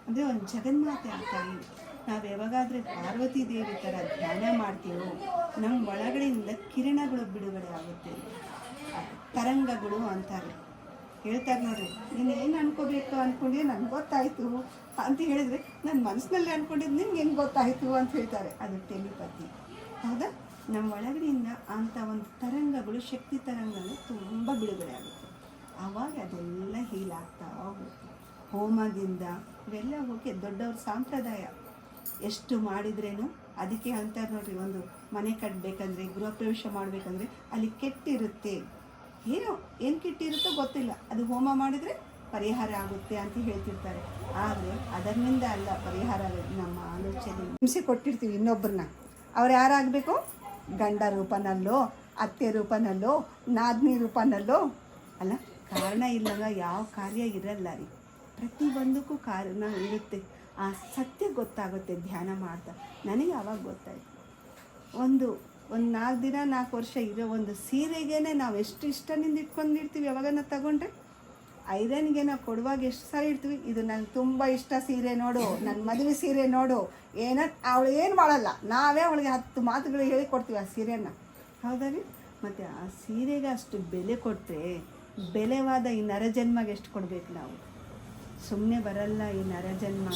ಅಂದರೆ ಒಂದು ಜಗನ್ಮಾತೆ ಆ ತಾಯಿ. ನಾವು ಯಾವಾಗಾದರೆ ಪಾರ್ವತಿ ದೇವಿ ಥರ ಧ್ಯಾನ ಮಾಡ್ತೀವೋ, ನಮ್ಮ ಒಳಗಡೆಯಿಂದ ಕಿರಣಗಳು ಬಿಡುಗಡೆ ಆಗುತ್ತೆ, ತರಂಗಗಳು ಅಂತಾರೆ. ಹೇಳ್ತಾರೆ ನೋಡ್ರಿ, ನೀನು ಏನು ಅನ್ಕೋಬೇಕು ಅಂದ್ಕೊಂಡೆ ನನಗೆ ಗೊತ್ತಾಯಿತು ಅಂತ ಹೇಳಿದರೆ, ನನ್ನ ಮನಸ್ಸಿನಲ್ಲಿ ಅಂದ್ಕೊಂಡಿದ್ದು ನಿಮ್ಗೆ ಹೆಂಗೆ ಗೊತ್ತಾಯಿತು ಅಂತ ಹೇಳ್ತಾರೆ. ಅದು ಟೆಲಿಪತಿ. ಹೌದಾ? ನಮ್ಮ ಒಳಗಡೆಯಿಂದ ಅಂಥ ಒಂದು ತರಂಗಗಳು, ಶಕ್ತಿ ತರಂಗಗಳು ತುಂಬ ಬಿಡುಗಡೆ ಆಗುತ್ತೆ. ಆವಾಗ ಅದೆಲ್ಲ ಹೀಲ್ ಆಗ್ತಾ ಹೋಗುತ್ತೆ. ಹೋಮದಿಂದ ಇವೆಲ್ಲ ಹೋಗಿ ದೊಡ್ಡವ್ರ ಸಂಪ್ರದಾಯ ಎಷ್ಟು ಮಾಡಿದ್ರೇನು. ಅದಕ್ಕೆ ಅಂತಾರೆ ನೋಡ್ರಿ, ಒಂದು ಮನೆ ಕಟ್ಟಬೇಕಂದ್ರೆ, ಗೃಹ ಪ್ರವೇಶ ಮಾಡಬೇಕಂದ್ರೆ ಅಲ್ಲಿ ಕೆಟ್ಟಿರುತ್ತೆ, ಏನು ಕೆಟ್ಟಿರುತ್ತೋ ಗೊತ್ತಿಲ್ಲ, ಅದು ಹೋಮ ಮಾಡಿದರೆ ಪರಿಹಾರ ಆಗುತ್ತೆ ಅಂತ ಹೇಳ್ತಿರ್ತಾರೆ. ಆದರೆ ಅದರಿಂದ ಅಲ್ಲ ಪರಿಹಾರ ಆಗೋದು, ನಮ್ಮ ಆಲೋಚನೆ. ಹಿಂಸೆ ಕೊಟ್ಟಿರ್ತೀವಿ ಇನ್ನೊಬ್ಬರನ್ನ, ಅವ್ರು ಯಾರಾಗಬೇಕು? ಗಂಡ ರೂಪನಲ್ಲೋ, ಅತ್ತೆ ರೂಪನಲ್ಲೋ, ನಾದಿನಿ ರೂಪನಲ್ಲೋ ಅಲ್ಲ. ಕಾರಣ ಇಲ್ಲಂಗ ಯಾವ ಕಾರ್ಯ ಇರಲ್ಲ ರೀ. ಪ್ರತಿಯೊಂದಕ್ಕೂ ಕಾರಣ ಇರುತ್ತೆ. ಆ ಸತ್ಯ ಗೊತ್ತಾಗುತ್ತೆ ಧ್ಯಾನ ಮಾಡ್ತಾ. ನನಗೆ ಆವಾಗ ಗೊತ್ತಾಯಿತು. ಒಂದು 4 ದಿನ 4 ವರ್ಷ ಇರೋ ಒಂದು ಸೀರೆಗೇ ನಾವು ಎಷ್ಟು ಇಷ್ಟನಿಂದ ಇಟ್ಕೊಂಡಿರ್ತೀವಿ. ಯಾವಾಗನ್ನ ತಗೊಂಡ್ರೆ ಐರನ್ಗೆ ನಾವು ಕೊಡುವಾಗ ಎಷ್ಟು ಸಾರಿ ಇರ್ತೀವಿ, ಇದು ನನಗೆ ತುಂಬ ಇಷ್ಟ ಸೀರೆ ನೋಡು, ನನ್ನ ಮದುವೆ ಸೀರೆ ನೋಡು, ಅವಳು ಏನು ಮಾಡಲ್ಲ, ನಾವೇ ಅವಳಿಗೆ 10 ಮಾತುಗಳು ಹೇಳಿ ಕೊಡ್ತೀವಿ ಆ ಸೀರೆನ. ಹೌದಾ ರೀ? ಮತ್ತು ಆ ಸೀರೆಗೆ ಅಷ್ಟು ಬೆಲೆ ಕೊಟ್ಟರೆ ಬೆಲೆವಾದ ಈ ನರಜನ್ಮಗೆ ಎಷ್ಟು ಕೊಡಬೇಕು ನಾವು? ಸುಮ್ಮನೆ ಬರಲ್ಲ ಈ ನರಜನ್ಮ.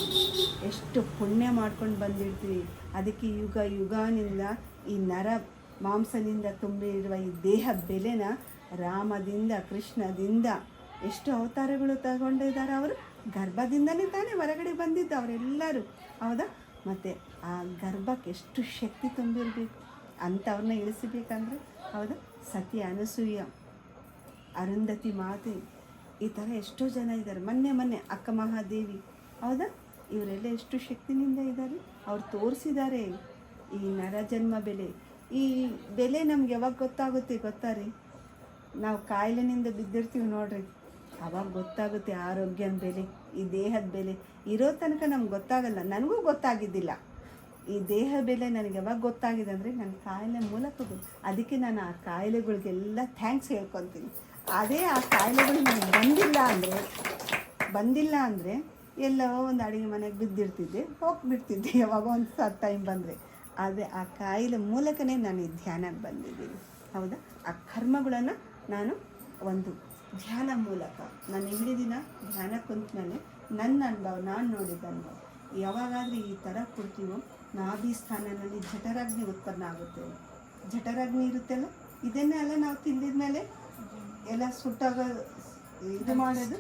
ಎಷ್ಟು ಪುಣ್ಯ ಮಾಡ್ಕೊಂಡು ಬಂದಿರ್ತೀವಿ. ಅದಕ್ಕೆ ಯುಗಾನಿಂದ ಈ ನರ ಮಾಂಸದಿಂದ ತುಂಬಿರುವ ಈ ದೇಹ ಬೆಲೆನ ರಾಮದಿಂದ, ಕೃಷ್ಣದಿಂದ ಎಷ್ಟು ಅವತಾರಗಳು ತಗೊಂಡಿದ್ದಾರೆ. ಅವರು ಗರ್ಭದಿಂದಲೇ ತಾನೇ ಹೊರಗಡೆ ಬಂದಿದ್ದು ಅವರೆಲ್ಲರೂ. ಹೌದಾ? ಮತ್ತು ಆ ಗರ್ಭಕ್ಕೆ ಎಷ್ಟು ಶಕ್ತಿ ತುಂಬಿರಬೇಕು ಅಂಥವ್ರನ್ನ ಇಳಿಸಬೇಕಂದ್ರೆ. ಹೌದಾ? ಸತಿ ಅನಸೂಯ, ಅರುಂಧತಿ ಮಾತೆ, ಈ ಥರ ಎಷ್ಟೋ ಜನ ಇದ್ದಾರೆ. ಮೊನ್ನೆ ಅಕ್ಕ ಮಹಾದೇವಿ, ಹೌದಾ? ಇವರೆಲ್ಲ ಎಷ್ಟು ಶಕ್ತಿನಿಂದ ಇದ್ದಾರೆ. ಅವ್ರು ತೋರಿಸಿದ್ದಾರೆ ಈ ನರಜನ್ಮ ಬೆಲೆ. ಈ ಬೆಲೆ ನಮ್ಗೆ ಯಾವಾಗ ಗೊತ್ತಾಗುತ್ತೆ ಗೊತ್ತಾ ರೀ? ನಾವು ಕಾಯಿಲೆನಿಂದ ಬಿದ್ದಿರ್ತೀವಿ ನೋಡ್ರಿ, ಅವಾಗ ಗೊತ್ತಾಗುತ್ತೆ ಆರೋಗ್ಯದ ಬೆಲೆ, ಈ ದೇಹದ ಬೆಲೆ. ಇರೋ ತನಕ ನಮ್ಗೆ ಗೊತ್ತಾಗಲ್ಲ. ನನಗೂ ಗೊತ್ತಾಗಿದ್ದಿಲ್ಲ ಈ ದೇಹ ಬೆಲೆ. ನನಗೆ ಯಾವಾಗ ಗೊತ್ತಾಗಿದೆ ಅಂದರೆ ನನ್ನ ಕಾಯಿಲೆ ಮೂಲಕ ಗೊತ್ತು. ಅದಕ್ಕೆ ನಾನು ಆ ಕಾಯಿಲೆಗಳಿಗೆಲ್ಲ ಥ್ಯಾಂಕ್ಸ್ ಹೇಳ್ಕೊತೀನಿ. ಅದೇ ಆ ಕಾಯಿಲೆಗಳು ನನಗೆ ಬಂದಿಲ್ಲ ಅಂದರೆ ಎಲ್ಲೋ ಒಂದು ಅಡುಗೆ ಮನೆಗೆ ಬಿದ್ದಿರ್ತಿದ್ದೆ, ಹೋಗಿಬಿಡ್ತಿದ್ದೆ ಯಾವಾಗ ಒಂದು ಟೈಮ್ ಬಂದರೆ. ಆದರೆ ಆ ಕಾಯಿಲೆ ಮೂಲಕನೇ ನಾನು ಈ ಧ್ಯಾನಕ್ಕೆ ಬಂದಿದ್ದೀನಿ. ಹೌದಾ? ಆ ಕರ್ಮಗಳನ್ನು ನಾನು ಒಂದು ಧ್ಯಾನ ಮೂಲಕ ನಾನು ಇಡೀ ದಿನ ಧ್ಯಾನ ಕುಂತ್ಮೇಲೆ ನನ್ನ ಅನುಭವ, ನಾನು ನೋಡಿದ ಅನುಭವ. ಯಾವಾಗಾದರೂ ಈ ಥರ ಕೊಡ್ತೀವೋ, ನಾಭಿ ಸ್ಥಾನದಲ್ಲಿ ಜಠರಾಗ್ನಿ ಉತ್ಪನ್ನ ಆಗುತ್ತೆ. ಜಠರಾಗ್ನಿ ಇರುತ್ತಲ್ಲ, ಇದನ್ನೇ ಅಲ್ಲ ನಾವು ತಿಂದಿದ ಮೇಲೆ ಎಲ್ಲ ಸುಟ್ಟಾಗ ಇದು ಮಾಡೋದು,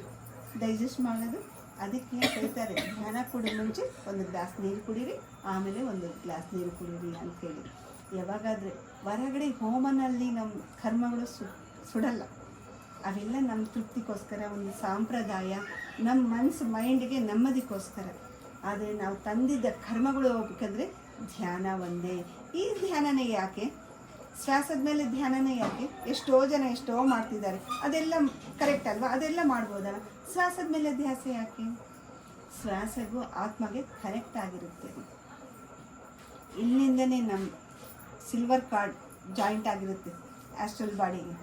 ಡೈಜೆಸ್ಟ್ ಮಾಡೋದು. ಅದಕ್ಕೆ ಹೇಳ್ತಾರೆ, ಧ್ಯಾನ ಕೊಡೋ ಮುಂಚೆ 1 ಗ್ಲಾಸ್ ನೀರು ಕುಡೀರಿ, ಆಮೇಲೆ 1 ಗ್ಲಾಸ್ ನೀರು ಕುಡೀರಿ ಅಂಥೇಳಿ. ಯಾವಾಗಾದರೆ ಹೊರಗಡೆ ಹೋಮನಲ್ಲಿ ನಮ್ಮ ಕರ್ಮಗಳು ಸುಡಲ್ಲ. ಅವೆಲ್ಲ ನಮ್ಮ ತೃಪ್ತಿಗೋಸ್ಕರ, ಒಂದು ಸಂಪ್ರದಾಯ, ನಮ್ಮ ಮನಸ್ಸು ಮೈಂಡಿಗೆ ನೆಮ್ಮದಿಗೋಸ್ಕರ. ಆದರೆ ನಾವು ತಂದಿದ್ದ ಕರ್ಮಗಳು ಹೋಗ್ಬೇಕಂದ್ರೆ ಧ್ಯಾನ ಒಂದೇ, ಈ ಧ್ಯಾನನೇ ಯಾಕೆ? ಶ್ವಾಸದ ಮೇಲೆ ಧ್ಯಾನನೇ ಯಾಕೆ? ಎಷ್ಟೋ ಜನ ಎಷ್ಟೋ ಮಾಡ್ತಿದ್ದಾರೆ, ಅದೆಲ್ಲ ಕರೆಕ್ಟ್ ಅಲ್ವಾ? ಅದೆಲ್ಲ ಮಾಡ್ಬೋದಲ್ಲ. ಶ್ವಾಸದ ಮೇಲೆ ಧ್ಯಾಸ ಯಾಕೆ? ಶ್ವಾಸಗೂ ಆತ್ಮಗೆ ಕನೆಕ್ಟ್ ಆಗಿರುತ್ತೆ. ಇಲ್ಲಿಂದನೇ ನಮ್ಮ ಸಿಲ್ವರ್ ಕಾರ್ಡ್ ಜಾಯಿಂಟ್ ಆಗಿರುತ್ತೆ ಆಸ್ಟ್ರಲ್ ಬಾಡಿಗೆ.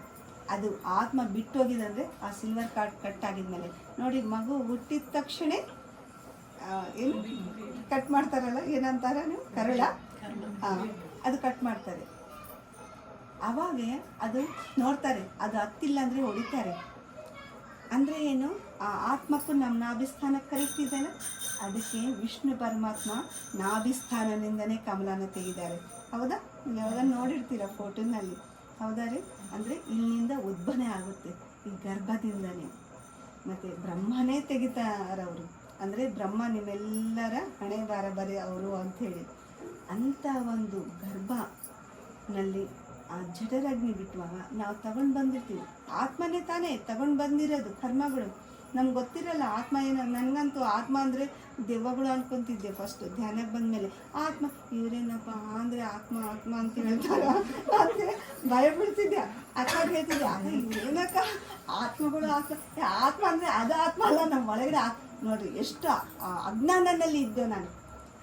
ಅದು ಆತ್ಮ ಬಿಟ್ಟು ಹೋಗಿದಂದರೆ ಆ ಸಿಲ್ವರ್ ಕಾರ್ಡ್ ಕಟ್ ಆಗಿದ್ಮೇಲೆ ನೋಡಿ, ಮಗು ಹುಟ್ಟಿದ ತಕ್ಷಣ ಏನು ಕಟ್ ಮಾಡ್ತಾರಲ್ಲ, ಏನಂತಾರ ನೀವು, ಕರುಳ, ಅದು ಕಟ್ ಮಾಡ್ತಾರೆ. ಆವಾಗ ಅದು ನೋಡ್ತಾರೆ, ಅದು ಹತ್ತಿಲ್ಲ ಅಂದರೆ ಹೊಡಿತಾರೆ. ಅಂದರೆ ಏನು? ಆ ಆತ್ಮಕ್ಕೂ ನಮ್ಮ ನಾಭಿಸ್ಥಾನಕ್ಕೆ ಕರೆಕ್ಟ್ ಇದೆಯಲ್ಲ, ಅದಕ್ಕೆ ವಿಷ್ಣು ಪರಮಾತ್ಮ ನಾಭಿಸ್ಥಾನದಿಂದನೇ ಕಮಲನ ತೆಗಿದ್ದಾರೆ. ಹೌದಾ? ಯಾವಾಗ ನೋಡಿರ್ತೀರ ಫೋಟೋನಲ್ಲಿ, ಹೌದಾ ರೀ? ಅಂದರೆ ಇಲ್ಲಿಂದ ಉದ್ಭವನೆ ಆಗುತ್ತೆ, ಈ ಗರ್ಭದಿಂದನೇ. ಮತ್ತು ಬ್ರಹ್ಮನೇ ತೆಗಿತಾರವರು. ಅಂದರೆ ಬ್ರಹ್ಮ ನಿಮ್ಮೆಲ್ಲರ ಹಣೆ ಬಾರ ಬರೀ ಅವರು ಅಂಥೇಳಿ ಅಂಥ ಒಂದು ಗರ್ಭನಲ್ಲಿ ಆ ಜಠರಾಗ್ನಿ ಬಿಟ್ಟುವಾಗ ನಾವು ತಗೊಂಡು ಬಂದಿರ್ತೀವಿ. ಆತ್ಮನೇ ತಾನೇ ತಗೊಂಡು ಬಂದಿರೋದು ಕರ್ಮಗಳು. ನಮ್ಗೆ ಗೊತ್ತಿರಲ್ಲ ಆತ್ಮ ಏನೋ. ನನಗಂತೂ ಆತ್ಮ ಅಂದರೆ ದೆವ್ವಗಳು ಅನ್ಕೊತಿದ್ದೆ ಫಸ್ಟು ಧ್ಯಾನಕ್ಕೆ ಬಂದಮೇಲೆ. ಆತ್ಮ ಇವರೇನಪ್ಪ ಅಂದರೆ ಆತ್ಮ ಆತ್ಮ ಅಂತ ಹೇಳ್ತಾರ ಅಂದರೆ ಭಯ ಬೀಳ್ತಿದ್ದೆ. ಅಕ್ಕ ಹೇಳ್ತಿದ್ದೆ, ಅದೇ ಇವರೇನಕ್ಕ ಆತ್ಮಗಳು ಆತ್ಮ ಅಂದರೆ ಅದು ಆತ್ಮ ಅಲ್ಲ, ನಮ್ಮ ಒಳಗಡೆ ನೋಡ್ರಿ ಎಷ್ಟು ಅಜ್ಞಾನದಲ್ಲಿ ಇದ್ದೆ ನಾನು.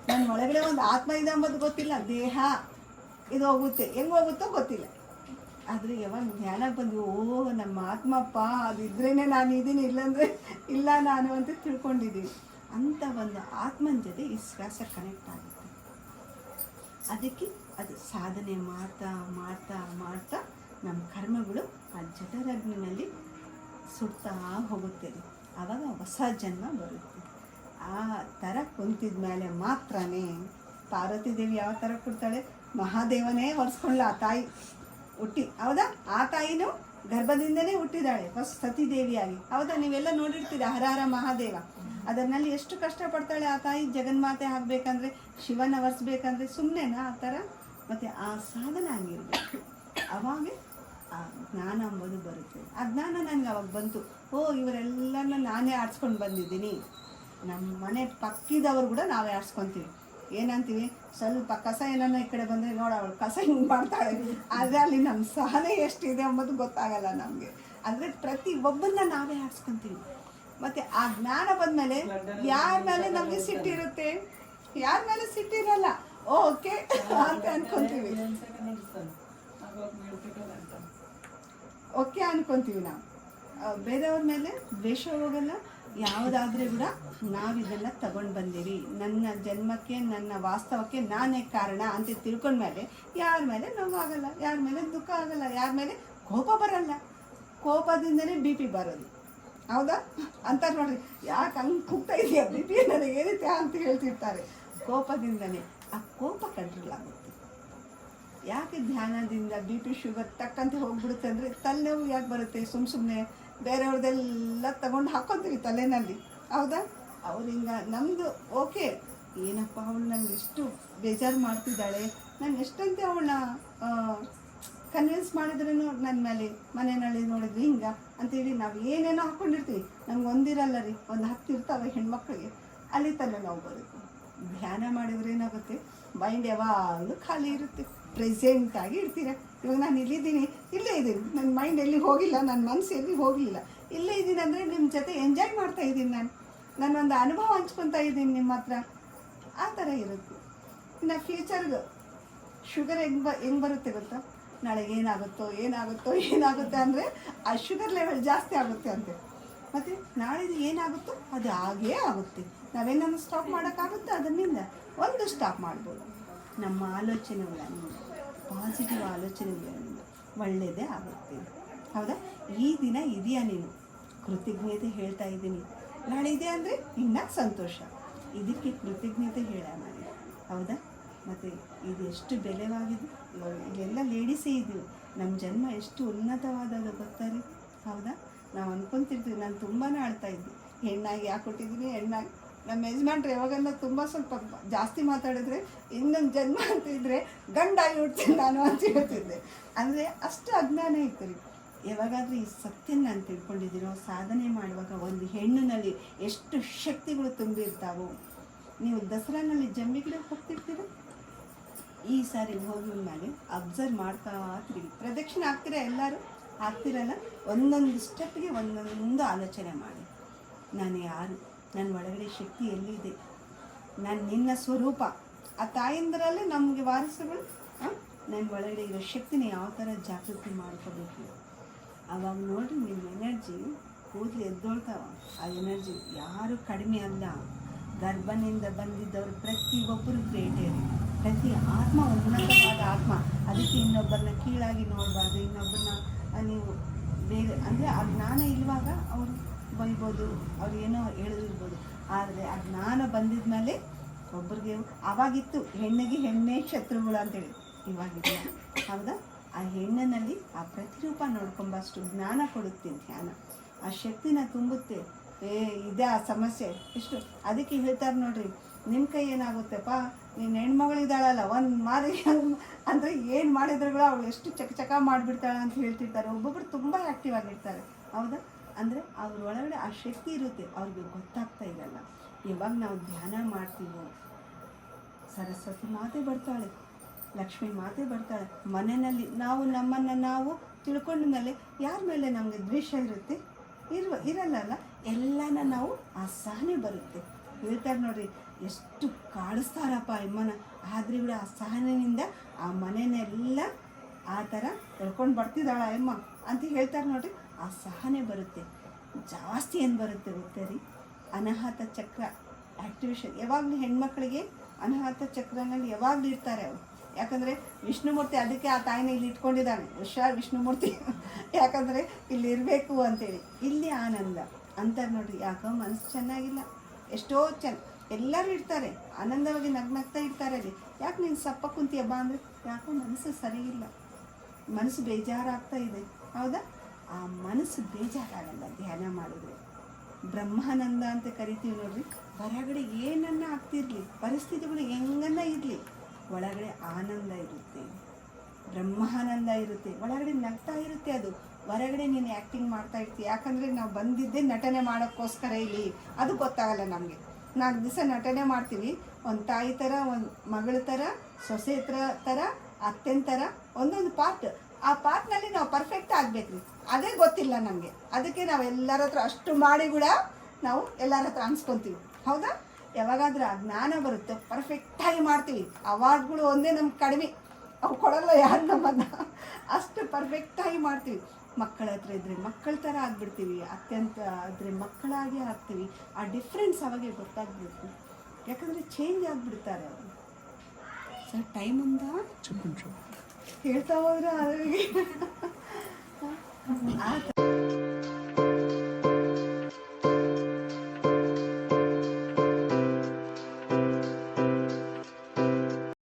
ನನ್ನ ಒಳಗಡೆ ಒಂದು ಆತ್ಮ ಇದೆ ಅಂಬೋದು ಗೊತ್ತಿಲ್ಲ. ದೇಹ ಇದು ಹೋಗುತ್ತೆ, ಹೆಂಗೆ ಹೋಗುತ್ತೋ ಗೊತ್ತಿಲ್ಲ. ಆದರೆ ಯಾವಾಗ ಧ್ಯಾನಕ್ಕೆ ಬಂದು, ಓ ನಮ್ಮ ಆತ್ಮಪ್ಪ ಅದಿದ್ರೇ ನಾನು ಇದ್ದೀನಿ, ಇಲ್ಲಾಂದರೆ ಇಲ್ಲ ನಾನು ಅಂತ ತಿಳ್ಕೊಂಡಿದ್ದೀನಿ. ಅಂಥ ಒಂದು ಆತ್ಮನ ಜೊತೆ ಈ ಶ್ವಾಸ ಕನೆಕ್ಟ್ ಆಗುತ್ತೆ. ಅದಕ್ಕೆ ಅದು ಸಾಧನೆ ಮಾಡ್ತಾ ಮಾಡ್ತಾ ಮಾಡ್ತಾ ನಮ್ಮ ಕರ್ಮಗಳು ಆ ಜಠರಾಗ್ನಿನಲ್ಲಿ ಸುಡ್ತಾ ಹೋಗುತ್ತೆ. ಆವಾಗ ಹೊಸ ಜನ್ಮ ಬರುತ್ತೆ. ಆ ಥರ ಕುಂತಿದ ಮೇಲೆ ಮಾತ್ರನೇ ಪಾರ್ವತಿ ದೇವಿ ಯಾವ ಥರ ಕೊಡ್ತಾಳೆ? ಮಹಾದೇವನೇ ಒರೆಸ್ಕೊಳ್ಳ ಆ ತಾಯಿ ಹುಟ್ಟಿ, ಹೌದಾ? ಆ ತಾಯಿನೂ ಗರ್ಭದಿಂದನೇ ಹುಟ್ಟಿದಾಳೆ ಫಸ್ಟ್ ಸತಿದೇವಿಯಾಗಿ, ಹೌದಾ? ನೀವೆಲ್ಲ ನೋಡಿರ್ತೀರ ಹರ ಹರ ಮಹಾದೇವ. ಅದರಲ್ಲಿ ಎಷ್ಟು ಕಷ್ಟಪಡ್ತಾಳೆ ಆ ತಾಯಿ. ಜಗನ್ಮಾತೆ ಆಗಬೇಕಂದ್ರೆ, ಶಿವನ ಒರೆಸ್ಬೇಕಂದ್ರೆ ಸುಮ್ಮನೆನಾ ಆ ಥರ? ಮತ್ತು ಆ ಸಾಧನೆ ಆಗಿರ್ಬೇಕು. ಅವಾಗ ಆ ಜ್ಞಾನ ಅಂಬೋದು ಬರುತ್ತೆ. ಆ ಜ್ಞಾನ ನನಗೆ ಅವಾಗ ಬಂತು. ಓ ಇವರೆಲ್ಲರನ್ನ ನಾನೇ ಆಡ್ಸ್ಕೊಂಡು ಬಂದಿದ್ದೀನಿ. ನಮ್ಮ ಮನೆ ಪಕ್ಕಿದವರು ಕೂಡ ನಾವೇ ಆಡ್ಸ್ಕೊತೀವಿ. ಏನಂತೀವಿ? ಸ್ವಲ್ಪ ಕಸ ಏನನ್ನ ಈ ಕಡೆ ಬಂದರೆ ನೋಡ ಅವಳು ಕಸ ಹಿಂಗೆ ಮಾಡ್ತಾಳೆ. ಆದರೆ ಅಲ್ಲಿ ನಮ್ಮ ಸಹನೆ ಎಷ್ಟಿದೆ ಅಂಬೋದು ಗೊತ್ತಾಗಲ್ಲ ನಮಗೆ. ಅಂದರೆ ಪ್ರತಿ ಒಬ್ಬನ್ನ ನಾವೇ ಆಡ್ಸ್ಕೊತೀವಿ. ಮತ್ತು ಆ ಜ್ಞಾನ ಬಂದಮೇಲೆ ಯಾರ ಮೇಲೆ ನಮಗೆ ಸಿಟ್ಟಿರುತ್ತೆ? ಯಾರ ಮೇಲೆ ಸಿಟ್ಟಿರಲ್ಲ. ಓಕೆ ಅಂತ ಅನ್ಕೊತೀವಿ. ಓಕೆ ಅನ್ಕೊತೀವಿ ನಾವು. ಬೇರೆಯವ್ರ ಮೇಲೆ ದ್ವೇಷ ಹೋಗಲ್ಲ. ಯಾವುದಾದ್ರೂ ಕೂಡ ನಾವಿದನ್ನು ತಗೊಂಡು ಬಂದೀವಿ, ನನ್ನ ಜನ್ಮಕ್ಕೆ ನನ್ನ ವಾಸ್ತವಕ್ಕೆ ನಾನೇ ಕಾರಣ ಅಂತ ತಿಳ್ಕೊಂಡ್ಮೇಲೆ ಯಾರ ಮೇಲೆ ನೋವಾಗಲ್ಲ, ಯಾರ ಮೇಲೆ ದುಃಖ ಆಗಲ್ಲ, ಯಾರ ಮೇಲೆ ಕೋಪ ಬರಲ್ಲ. ಕೋಪದಿಂದನೇ ಬಿ ಪಿ ಬರೋದು, ಹೌದಾ? ಅಂತಾರೆ ನೋಡ್ರಿ, ಯಾಕೆ ಹಂಗೆ ಕೂಗ್ತಾ ಇದೆಯಾ ಬಿ ಪಿ ನನಗೆ ಏನಿದೆ ಅಂತ ಹೇಳ್ತಿರ್ತಾರೆ. ಕೋಪದಿಂದನೇ ಆ ಕೋಪ ಕಂಟ್ರೋಲ್ ಆಗುತ್ತೆ. ಯಾಕೆ ಧ್ಯಾನದಿಂದ ಬಿ ಪಿ ಶುಗರ್ ತಕ್ಕಂತೆ ಹೋಗ್ಬಿಡುತ್ತೆ ಅಂದರೆ, ತಲೆನೋವು ಯಾಕೆ ಬರುತ್ತೆ? ಸುಮ್ಮನೆ ಬೇರೆಯವ್ರದ್ದೆಲ್ಲ ತಗೊಂಡು ಹಾಕ್ಕೊತೀವಿ ತಲೆನಲ್ಲಿ, ಹೌದಾ? ಅವ್ರು ಹಿಂಗೆ ನಮ್ಮದು ಓಕೆ, ಏನಪ್ಪ ಅವಳು ನನಗೆ ಎಷ್ಟು ಬೇಜಾರು ಮಾಡ್ತಿದ್ದಾಳೆ, ನಾನು ಎಷ್ಟಂತೆ ಅವಳನ್ನ ಕನ್ವಿನ್ಸ್ ಮಾಡಿದ್ರೂ ನನ್ನ ಮೇಲೆ ಮನೆಯಲ್ಲಿ ನೋಡಿದ್ವಿ ಹಿಂಗೆ ಅಂತೇಳಿ ನಾವು ಏನೇನೋ ಹಾಕ್ಕೊಂಡಿರ್ತೀವಿ. ನಮ್ಗೆ ಒಂದಿರಲ್ಲ ರೀ, ಒಂದು 10 ಇರ್ತಾವೆ ಹೆಣ್ಮಕ್ಳಿಗೆ. ಅಲ್ಲಿ ತಲೆನೋವು ಬರುತ್ತೆ. ಧ್ಯಾನ ಮಾಡಿದ್ರೆ ಏನಾಗುತ್ತೆ? ಮೈಂಡ್ ಯಾವಾಗಲೂ ಖಾಲಿ ಇರುತ್ತೆ, ಪ್ರೆಸೆಂಟಾಗಿ ಇರ್ತೀರ. ಇವಾಗ ನಾನು ಇಲ್ಲಿದ್ದೀನಿ, ಇಲ್ಲೇ ಇದ್ದೀನಿ, ನನ್ನ ಮೈಂಡ್ ಎಲ್ಲಿ ಹೋಗಿಲ್ಲ, ನನ್ನ ಮನಸ್ಸು ಎಲ್ಲಿ ಹೋಗಲಿಲ್ಲ, ಇಲ್ಲೇ ಇದ್ದೀನಿ. ಅಂದರೆ ನಿಮ್ಮ ಜೊತೆ ಎಂಜಾಯ್ ಮಾಡ್ತಾ ಇದ್ದೀನಿ, ನಾನೊಂದು ಅನುಭವ ಹಂಚ್ಕೊತಾ ಇದ್ದೀನಿ ನಿಮ್ಮ ಹತ್ರ. ಆ ಥರ ಇರುತ್ತೆ. ಇನ್ನು ಫ್ಯೂಚರ್ಗೆ ಶುಗರ್ ಹೆಂಗೆ ಬರುತ್ತೆ ಗೊತ್ತಾ? ನಾಳೆ ಏನಾಗುತ್ತೋ ಅಂದರೆ ಆ ಶುಗರ್ ಲೆವೆಲ್ ಜಾಸ್ತಿ ಆಗುತ್ತೆ ಅಂತೆ. ಮತ್ತು ನಾಳಿದ್ದು ಏನಾಗುತ್ತೋ ಅದು ಆಗೇ ಆಗುತ್ತೆ. ನಾವೇನನ್ನು ಸ್ಟಾಪ್ ಮಾಡೋಕ್ಕಾಗುತ್ತೆ? ಅದನ್ನಿಂದ ಒಂದು ಸ್ಟಾಪ್ ಮಾಡ್ಬೋದು. ನಮ್ಮ ಆಲೋಚನೆಗಳನ್ನು, ಪಾಸಿಟಿವ್ ಆಲೋಚನೆಗಳನ್ನು ಒಳ್ಳೆಯದೇ ಆಗುತ್ತೆ, ಹೌದಾ? ಈ ದಿನ ಇದೆಯಾ ನೀನು? ಕೃತಜ್ಞತೆ ಹೇಳ್ತಾ ಇದ್ದೀನಿ. ನಾಳೆ ಇದೆ ಅಂದರೆ ಇನ್ನೂ ಸಂತೋಷ. ಇದಕ್ಕೆ ಕೃತಜ್ಞತೆ ಹೇಳೋಣ, ಹೌದಾ? ಮತ್ತು ಇದು ಎಷ್ಟು ಬೆಲೆವಾಗಿದೆ. ಇಲ್ಲೆಲ್ಲ ಲೇಡೀಸೇ ಇದ್ದೀವಿ. ನಮ್ಮ ಜನ್ಮ ಎಷ್ಟು ಉನ್ನತವಾದದ್ದು ಗೊತ್ತಾರೆ, ಹೌದಾ? ನಾವು ಅಂದ್ಕೊತಿರ್ತೀವಿ. ನಾನು ತುಂಬಾ ಆಳ್ತಾ ಇದ್ದೆ, ಹೆಣ್ಣಾಗಿ ಯಾಕೆ ಕೊಟ್ಟಿದ್ದೀನಿ, ಹೆಣ್ಣಾಗಿ. ನಮ್ಮ ಯಜಮಾನ್ರು ಯಾವಾಗನ್ನ ತುಂಬ ಸ್ವಲ್ಪ ಜಾಸ್ತಿ ಮಾತಾಡಿದ್ರೆ, ಇನ್ನೊಂದು ಜನ್ಮ ಅಂತಿದ್ರೆ ಗಂಡಾಗಿ ಹುಡ್ತೀನಿ ನಾನು ಅಂತ ಹೇಳ್ತಿದ್ದೆ. ಅಂದರೆ ಅಷ್ಟು ಅಜ್ಞಾನ ಇತ್ತು ರೀ. ಯಾವಾಗಾದರೂ ಈ ಸತ್ಯನ ನಾನು ತಿಳ್ಕೊಂಡಿದ್ದೀರೋ, ಸಾಧನೆ ಮಾಡುವಾಗ ಒಂದು ಹೆಣ್ಣಿನಲ್ಲಿ ಎಷ್ಟು ಶಕ್ತಿಗಳು ತುಂಬಿರ್ತಾವೋ. ನೀವು ದಸರಾನಲ್ಲಿ ಜಂಬಿ ಗಿಡ ಹೋಗ್ತಿರ್ತೀರ, ಈ ಸಾರಿ ಹೋಗಿದ್ಮೇಲೆ ಅಬ್ಸರ್ವ್ ಮಾಡ್ತಾ ತಿರುಗಿ ಪ್ರದಕ್ಷಿಣೆ ಆಗ್ತೀರಾ ಎಲ್ಲರೂ ಆಗ್ತಿರಲ್ಲ, ಒಂದೊಂದು ಸ್ಟೆಪ್ಗೆ ಒಂದೊಂದು ಆಲೋಚನೆ ಮಾಡಿ. ನಾನು ಯಾರು, ನನ್ನ ಒಳಗಡೆ ಶಕ್ತಿ ಎಲ್ಲಿದೆ, ನಾನು ನಿನ್ನ ಸ್ವರೂಪ. ಆ ತಾಯಂದರಲ್ಲೇ ನಮಗೆ ವಾರಸುಗಳು ನನ್ನ ಒಳಗಡೆ ಇರೋ ಶಕ್ತಿನ ಯಾವ ಥರ ಜಾಗೃತಿ ಮಾಡ್ಕೋಬೇಕು. ಆವಾಗ ನೋಡಿ ನಿಮ್ಮ ಎನರ್ಜಿ ಕೂದಲು ಎದ್ದೊಳ್ತಾವ. ಆ ಎನರ್ಜಿ ಯಾರು ಕಡಿಮೆ ಅಲ್ಲ. ಗರ್ಭನಿಂದ ಬಂದಿದ್ದವರು ಪ್ರತಿಯೊಬ್ಬರು ಗ್ರೇಟೇರಿ. ಪ್ರತಿ ಆತ್ಮ ಉನ್ನತವಾದ ಆತ್ಮ. ಅದಕ್ಕೆ ಇನ್ನೊಬ್ಬರನ್ನ ಕೀಳಾಗಿ ನೋಡಬಾರ್ದು. ಇನ್ನೊಬ್ಬರನ್ನ ನೀವು ಬೇರೆ ಅಂದರೆ ಆ ಜ್ಞಾನ ಇರುವಾಗ ಅವರು ಬೈಬೋದು, ಅವ್ರು ಏನೋ ಹೇಳಿರ್ಬೋದು. ಆದರೆ ಆ ಜ್ಞಾನ ಬಂದಿದ ಮೇಲೆ ಒಬ್ರಿಗೆ ಆವಾಗಿತ್ತು ಹೆಣ್ಣಿಗೆ ಹೆಣ್ಣೇ ಶತ್ರುಗಳು ಅಂತೇಳಿ, ಇವಾಗಿಲ್ಲ. ಹೌದಾ? ಆ ಹೆಣ್ಣಿನಲ್ಲಿ ಆ ಪ್ರತಿರೂಪ ನೋಡ್ಕೊಂಬಷ್ಟು ಜ್ಞಾನ ಕೊಡುತ್ತೆ ಧ್ಯಾನ. ಆ ಶಕ್ತಿನ ತುಂಬುತ್ತೆ. ಇದೇ ಆ ಸಮಸ್ಯೆ ಎಷ್ಟು. ಅದಕ್ಕೆ ಹೇಳ್ತಾರೆ ನೋಡ್ರಿ, ನಿಮ್ಮ ಕೈ ಏನಾಗುತ್ತೆಪ್ಪ, ನೀನು ಹೆಣ್ಮಗಳಿದ್ದಾಳಲ್ಲ ಒಂದು ಮಾರಿ ಅಂದರೆ ಏನು ಮಾಡಿದ್ರುಗಳು ಅವಳು ಎಷ್ಟು ಚಕ ಮಾಡಿಬಿಡ್ತಾಳೆ ಅಂತ ಹೇಳ್ತಿರ್ತಾರೆ. ಒಬ್ಬೊಬ್ಬರು ತುಂಬ ಆ್ಯಕ್ಟಿವ್ ಆಗಿರ್ತಾರೆ. ಹೌದಾ? ಅಂದರೆ ಅವ್ರ ಒಳಗಡೆ ಆ ಶಕ್ತಿ ಇರುತ್ತೆ, ಅವ್ರಿಗೆ ಗೊತ್ತಾಗ್ತಾ ಇರಲ್ಲ. ಇವಾಗ ನಾವು ಧ್ಯಾನ ಮಾಡ್ತೀವೋ ಸರಸ್ವತಿ ಮಾತೆ ಬರ್ತಾಳೆ, ಲಕ್ಷ್ಮೀ ಮಾತೆ ಬರ್ತಾಳೆ ಮನೆಯಲ್ಲಿ. ನಾವು ನಮ್ಮನ್ನು ನಾವು ತಿಳ್ಕೊಂಡ ಮೇಲೆ ಯಾರ ಮೇಲೆ ನಮಗೆ ದ್ವೇಷ ಇರುತ್ತೆ? ಇರಲ್ಲ. ಎಲ್ಲನ ನಾವು ಆ ಸಹನೆ ಬರುತ್ತೆ. ಹೇಳ್ತಾರೆ ನೋಡ್ರಿ, ಎಷ್ಟು ಕಾಡಿಸ್ತಾರಪ್ಪ ಅಮ್ಮನ, ಆದರೆ ಕೂಡ ಆ ಸಹನೆಯಿಂದ ಆ ಮನೆಯನ್ನೆಲ್ಲ ಆ ಥರ ಎಳ್ಕೊಂಡು ಬರ್ತಿದ್ದಾಳ ಅಮ್ಮ ಅಂತ ಹೇಳ್ತಾರೆ ನೋಡ್ರಿ. ಆ ಸಹನೆ ಬರುತ್ತೆ. ಜಾಸ್ತಿ ಏನು ಬರುತ್ತೆ ಗೊತ್ತೇ ರೀ? ಅನಾಹತ ಚಕ್ರ ಆ್ಯಕ್ಟಿವೇಶನ್. ಯಾವಾಗಲೂ ಹೆಣ್ಮಕ್ಳಿಗೆ ಅನಾಹತ ಚಕ್ರನಲ್ಲಿ ಯಾವಾಗಲೂ ಇರ್ತಾರೆ ಅವರು. ಯಾಕಂದರೆ ವಿಷ್ಣುಮೂರ್ತಿ ಅದಕ್ಕೆ ಆ ತಾಯಿನ ಇಲ್ಲಿ ಇಟ್ಕೊಂಡಿದ್ದಾನೆ, ಹುಷಾರ್ ವಿಷ್ಣುಮೂರ್ತಿ. ಯಾಕಂದರೆ ಇಲ್ಲಿ ಇರಬೇಕು ಅಂತೇಳಿ. ಇಲ್ಲಿ ಆನಂದ ಅಂತಾರೆ ನೋಡ್ರಿ. ಯಾಕೋ ಮನಸ್ಸು ಚೆನ್ನಾಗಿಲ್ಲ, ಎಷ್ಟೋ ಎಲ್ಲರೂ ಇರ್ತಾರೆ ಆನಂದವಾಗಿ ನಗ್ನಗ್ತಾ ಇರ್ತಾರೆ. ಅಲ್ಲಿ ಯಾಕೆ ನೀನು ಸಪ್ಪ ಕುಂತೀಯಬ್ಬ ಅಂದರೆ ಯಾಕೋ ಮನಸ್ಸು ಸರಿಯಿಲ್ಲ, ಮನಸ್ಸು ಬೇಜಾರಾಗ್ತಾ ಇದೆ. ಹೌದಾ? ಆ ಮನಸ್ಸು ಬೇಜಾರಾಗಲ್ಲ ಧ್ಯಾನ ಮಾಡಿದ್ರೆ. ಬ್ರಹ್ಮಾನಂದ ಅಂತ ಕರಿತೀವಿ ನೋಡ್ರಿ. ಹೊರಗಡೆ ಏನನ್ನ ಆಗ್ತಿರ್ಲಿ, ಪರಿಸ್ಥಿತಿಗಳು ಹೆಂಗನ್ನ ಇರಲಿ, ಒಳಗಡೆ ಆನಂದ ಇರುತ್ತೆ, ಬ್ರಹ್ಮಾನಂದ ಇರುತ್ತೆ, ಒಳಗಡೆ ನಗ್ತಾ ಇರುತ್ತೆ. ಅದು ಹೊರಗಡೆ ನೀನು ಆ್ಯಕ್ಟಿಂಗ್ ಮಾಡ್ತಾ ಇರ್ತೀವಿ. ಯಾಕಂದರೆ ನಾವು ಬಂದಿದ್ದೇ ನಟನೆ ಮಾಡೋಕ್ಕೋಸ್ಕರ ಇಲ್ಲಿ. ಅದು ಗೊತ್ತಾಗಲ್ಲ ನಮಗೆ. 4 ದಿವಸ ನಟನೆ ಮಾಡ್ತೀವಿ, ಒಂದು ತಾಯಿ ಥರ, ಒಂದು ಮಗಳ ಥರ, ಸೊಸೆ ಥರ, ಅತ್ತೆನ ಥರ, ಒಂದೊಂದು ಪಾರ್ಟ್. ಆ ಪಾರ್ಟ್ನಲ್ಲಿ ನಾವು ಪರ್ಫೆಕ್ಟ್ ಆಗಬೇಕ್ರಿ. ಅದೇ ಗೊತ್ತಿಲ್ಲ ನಮಗೆ. ಅದಕ್ಕೆ ನಾವು ಎಲ್ಲರ ಹತ್ರ ಅಷ್ಟು ಮಾಡಿ ಕೂಡ ನಾವು ಎಲ್ಲರ ಹತ್ರ ಅನ್ಸ್ಕೊತೀವಿ. ಹೌದಾ? ಯಾವಾಗಾದ್ರೂ ಆ ಜ್ಞಾನ ಬರುತ್ತೆ, ಪರ್ಫೆಕ್ಟಾಗಿ ಮಾಡ್ತೀವಿ. ಅವಾರ್ಡ್ಗಳು ಒಂದೇ ನಮ್ಗೆ ಕಡಿಮೆ, ಅವು ಕೊಡಲ್ಲ ಯಾರು ನಮ್ಮನ್ನು. ಅಷ್ಟು ಪರ್ಫೆಕ್ಟಾಗಿ ಮಾಡ್ತೀವಿ. ಮಕ್ಕಳ ಹತ್ರ ಇದ್ದರೆ ಮಕ್ಕಳ ಥರ ಆಗಿಬಿಡ್ತೀವಿ, ಅತ್ಯಂತ ಆದರೆ ಮಕ್ಕಳಾಗಿ ಆಗ್ತೀವಿ. ಆ ಡಿಫ್ರೆನ್ಸ್ ಅವಾಗೆ ಗೊತ್ತಾಗ್ಬೇಕು. ಯಾಕಂದರೆ ಚೇಂಜ್ ಆಗಿಬಿಡ್ತಾರೆ ಅವರು. ಸರ್ ಟೈಮಿಂದ ಹೇಳ್ತಾ ಹೋದ್ರೆ